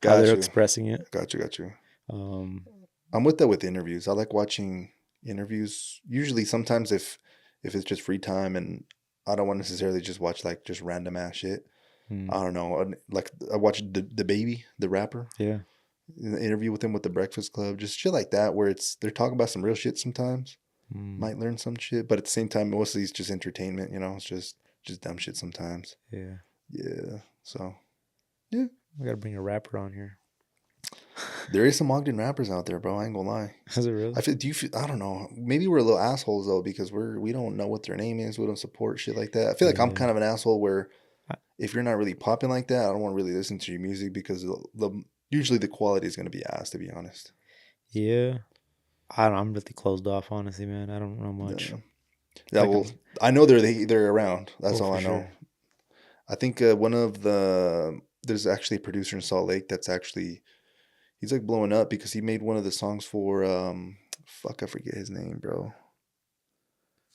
how got they're you, expressing it. got you. Um, I'm with that with interviews. I like watching interviews. Usually, sometimes if it's just free time and I don't want to necessarily just watch like just random ass shit. mm, I don't know. Like I watched the baby, the rapper, yeah, the interview with him with the Breakfast Club, just shit like that, where they're talking about some real shit sometimes. mm, Might learn some shit, but at the same time, mostly it's just entertainment. It's just dumb shit sometimes. yeah. Yeah. So yeah, We gotta bring a rapper on here. there is some Ogden rappers out there, bro. I ain't gonna lie. Is it really? I feel. Do you feel? I don't know. Maybe we're little assholes though because we don't know what their name is. We don't support shit like that. I feel like I'm Yeah. kind of an asshole where I- if you're not really popping like that, I don't want to really listen to your music because usually the quality is gonna be ass. To be honest. Yeah. I don't, I'm really closed off, honestly, man. I don't know much. Yeah. Yeah. Like Well, I'm, I know they're around. That's oh, all for I know. sure. I think there's actually a producer in Salt Lake that's actually he's like blowing up because he made one of the songs for fuck, I forget his name, bro.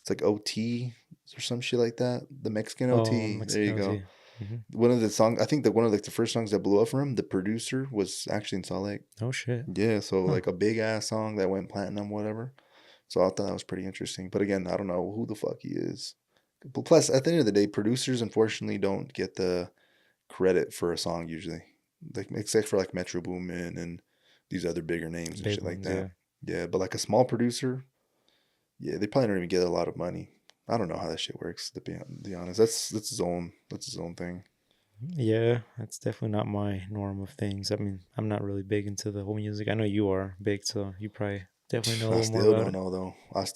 It's like OT or some shit like that. The Mexican Oh, OT. There you Mexican go. OT. Hmm. One of the songs, I think that one of like the first songs that blew up for him, the producer was actually in Salt Lake. Oh shit. Yeah, so Huh. like a big ass song that went platinum, whatever. So I thought that was pretty interesting. But again, I don't know who the fuck he is. But plus, at the end of the day, producers unfortunately don't get the credit for a song usually, like except for like Metro Boomin and these other bigger names and Big shit like ones, that. yeah. Yeah, but like a small producer, yeah, they probably don't even get a lot of money. I don't know how that shit works. To be honest, that's his own thing. Yeah, that's definitely not my norm of things. I mean, I'm not really big into the whole music. I know you are big, so you probably definitely know a I little more still about don't it. know though.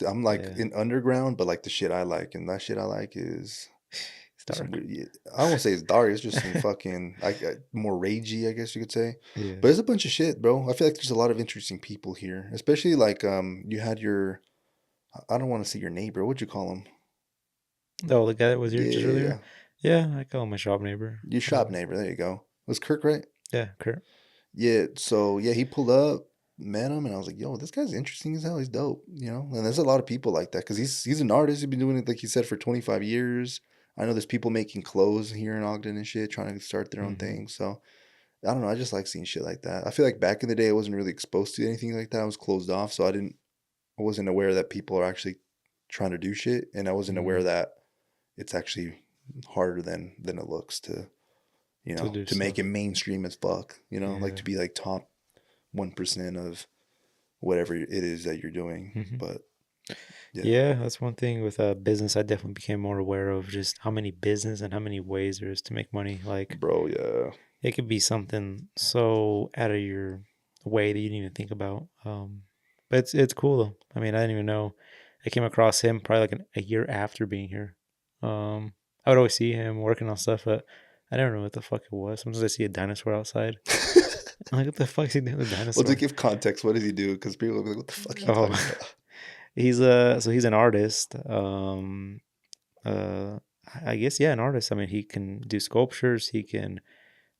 I'm like Yeah, in underground, but like the shit I like, and that shit I like is it's some dark. weird. Yeah, I won't say it's dark. It's just some fucking like more ragey, I guess you could say. Yeah. But it's a bunch of shit, bro. I feel like there's a lot of interesting people here, especially like you had your. I don't want to say your neighbor. What'd you call him? Oh, the guy that was here just Yeah, earlier? Yeah, I call him my shop neighbor. your shop neighbor. There you go. Was Kirk right? Yeah, Kurt. Yeah. So yeah, he pulled up, met him, and I was like, "Yo, this guy's interesting as hell. He's dope." And there's a lot of people like that because he's an artist. He's been doing it like he said for 25 years. I know there's people making clothes here in Ogden and shit, trying to start their own Hmm. thing. So I don't know. I just like seeing shit like that. I feel like back in the day, I wasn't really exposed to anything like that. I was closed off, so I wasn't aware that people are actually trying to do shit, and I wasn't aware Mm, that it's actually harder than it looks to to do to make it stuff. mainstream as fuck. Like Yeah. to be like top 1% of whatever it is that you're doing. Hmm. But yeah, Yeah, that's one thing with business. I definitely became more aware of just how many business and how many ways there is to make money. Like bro, yeah. It could be something so out of your way that you didn't even think about. But it's cool though. I mean, I didn't even know. I came across him probably like a year after being here. I would always see him working on stuff, but I never know what the fuck it was. Sometimes I see a dinosaur outside. I'm like, what the fuck is he doing with a Well, to dinosaur? give context, what does he do? Because people will be like, what the fuck are you Oh, talking about? he's an artist. Uh, I guess yeah, an artist. I mean, he can do sculptures. He can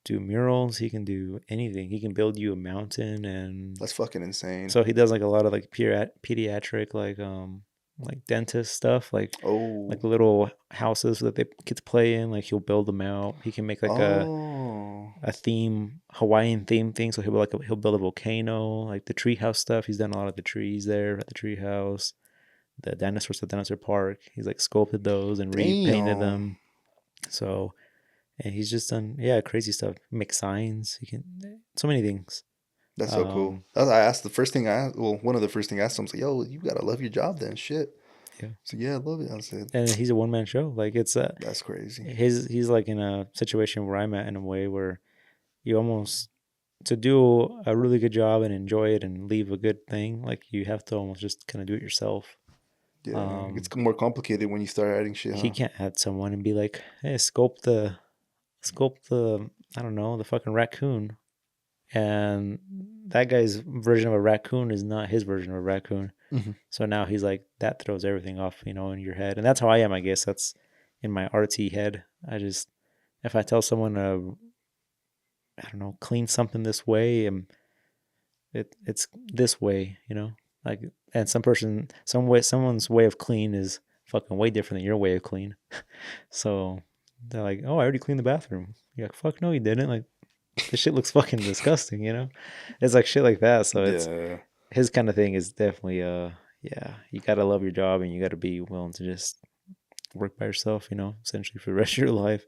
do murals. He can do anything. He can build you a mountain, and That's fucking insane. so he does like a lot of like pediatric like dentist stuff, like Oh. little houses that the kids play in. Like he'll build them out. He can make like Oh. a theme Hawaiian theme thing. So he'll build a volcano, like the treehouse stuff. He's done a lot of the trees there at the treehouse. The dinosaurs at the dinosaur park. He's like sculpted those and repainted Damn. them. So and he's just done crazy stuff. Make signs. He can so many things. That's so cool. Um, I asked the first thing I asked, well, one of the first things I asked him was like, yo, you gotta love your job then. Shit. yeah, So yeah, I love it. I said, and he's a one man show. Like it's that's crazy. he's like in a situation where I'm at in a way where you almost to do a really good job and enjoy it and leave a good thing. Like you have to almost just kind of do it yourself. Yeah. It's Um, more complicated when you start adding shit, he huh? can't add someone and be like, hey, sculpt the I don't know the fucking raccoon, and that guy's version of a raccoon is not his version of a raccoon. Mm-hmm. So now he's like that throws everything off, in your head, and that's how I am. I guess that's in my artsy head. I just if I tell someone to I don't know clean something this way, and it's this way, like and someone's way of clean is fucking way different than your way of clean. So they're like, oh, I already cleaned the bathroom. You're like, fuck no, you didn't. Like this shit looks fucking disgusting. It's like shit like that. So it's Yeah. his kind of thing is definitely yeah, you gotta love your job and you gotta be willing to just work by yourself, essentially for the rest of your life.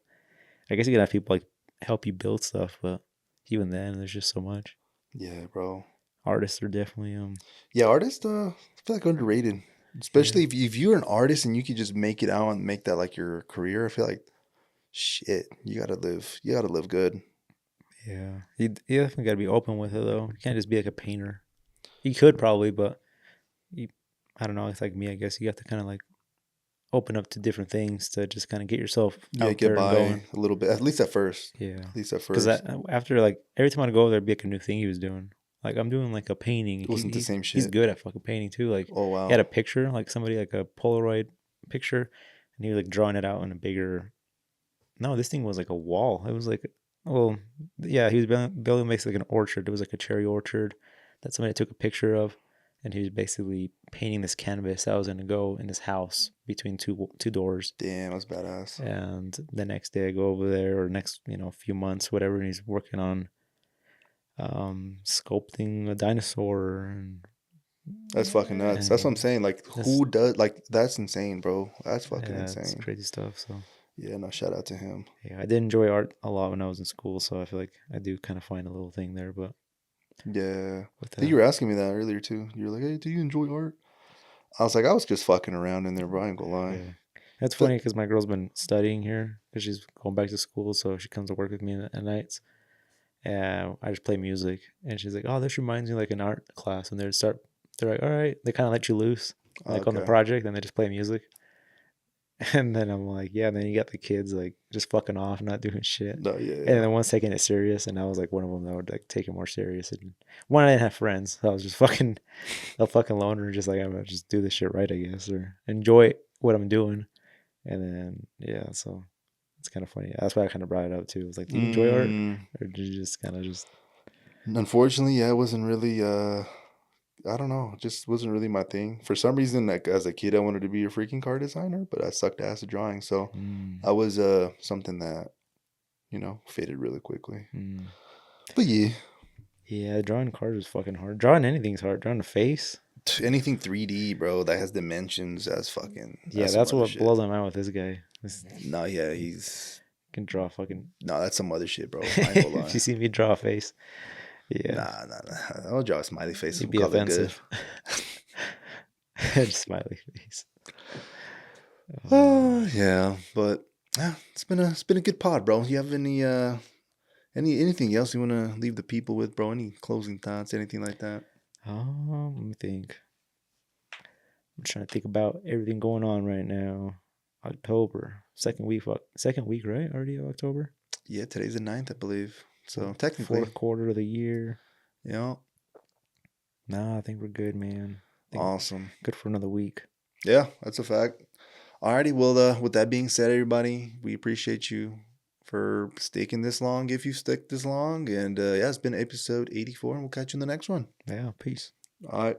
I guess you can have people like help you build stuff, but even then there's just so much. Yeah, bro. Artists are definitely Yeah, artists, I feel like underrated. yeah. Especially if you're an artist and you could just make it out and make that like your career. I feel like shit, you gotta live good. Yeah. You definitely gotta be open with it though. You can't just be like a painter. You could probably, but you I don't know, it's like me, I guess you have to kinda like open up to different things to just kind of get yourself Yeah, out get there and by going. a little bit, at least at first. Yeah, At least at because first. after like every time I go over there, would be like a new thing he was doing. Like I'm doing like a painting. It wasn't the same He's shit. good at fucking painting too. Like Oh he had wow. a picture, like somebody like a Polaroid picture, and he was like drawing it out in a bigger. No, this thing was like a wall. It was like, well, yeah, he was building basically like an orchard. It was like a cherry orchard that somebody took a picture of, and he was basically painting this canvas that was going to go in this house between two doors. Damn, that's badass. And the next day I go over there, or next few months, whatever, and he's working on sculpting a dinosaur, That's fucking nuts. That's what I'm and saying. Like, that's who does like that's insane, bro. That's fucking yeah, it's insane. crazy stuff. So Yeah, no, shout out to him. yeah, I did enjoy art a lot when I was in school, so I feel like I do kind of find a little thing there. But Yeah. with I think that, you were asking me that earlier too. You were like, hey, do you enjoy art? I was like, I was just fucking around in there, bro. I ain't gonna lie. yeah, it's But funny because my girl's been studying here because she's going back to school, so she comes to work with me at nights. And I just play music, and she's like, "Oh, this reminds me of, like an art class." And they're like, "All right," they kind of let you loose, like on the okay. project, and they just play music. And then I'm like, "Yeah." And then you got the kids like just fucking off, not doing shit. No, yeah, And yeah. then one's taking it serious, and I was like one of them that would like take it more serious. And one I didn't have friends, so I was just fucking a fucking loner, just like I'm gonna just do this shit right, I guess, or enjoy what I'm doing. And then yeah, so it's kind of funny. That's why I kind of brought it up too. It was like, do you enjoy art, Mm, or did you just kind of just unfortunately, yeah, it wasn't really I don't know, it just wasn't really my thing. For some reason, like as a kid I wanted to be a freaking car designer, but I sucked ass at drawing. So mm, I was something that, faded really quickly. mm. But yeah, Yeah, drawing cars is fucking hard. Drawing anything's hard. Drawing a face. anything 3D, bro, that has dimensions, Yeah, that's some that's other what shit. blows my mind with this guy. This No, yeah, he's can draw fucking. no, that's some other shit, bro. I ain't gonna If lie. you see me draw a face, yeah, Nah, nah, nah. I'll draw a smiley face. you'd We'll be call it good. offensive. Just smiley face. Oh, Yeah, but yeah, it's been a good pod, bro. You have Anything else you want to leave the people with, bro? Any closing thoughts, anything like that? Let me think. I'm trying to think about everything going on right now. October, second week, right? Already October. Yeah, today's the 9th, I believe. So technically, fourth quarter of the year. Yeah. Nah, I think we're good, man. Awesome. Good for another week. Yeah, that's a fact. Alrighty, well, with that being said, everybody, we appreciate you for sticking this long, if you stick this long. And yeah, it's been episode 84, and we'll catch you in the next one. Yeah, peace. All right.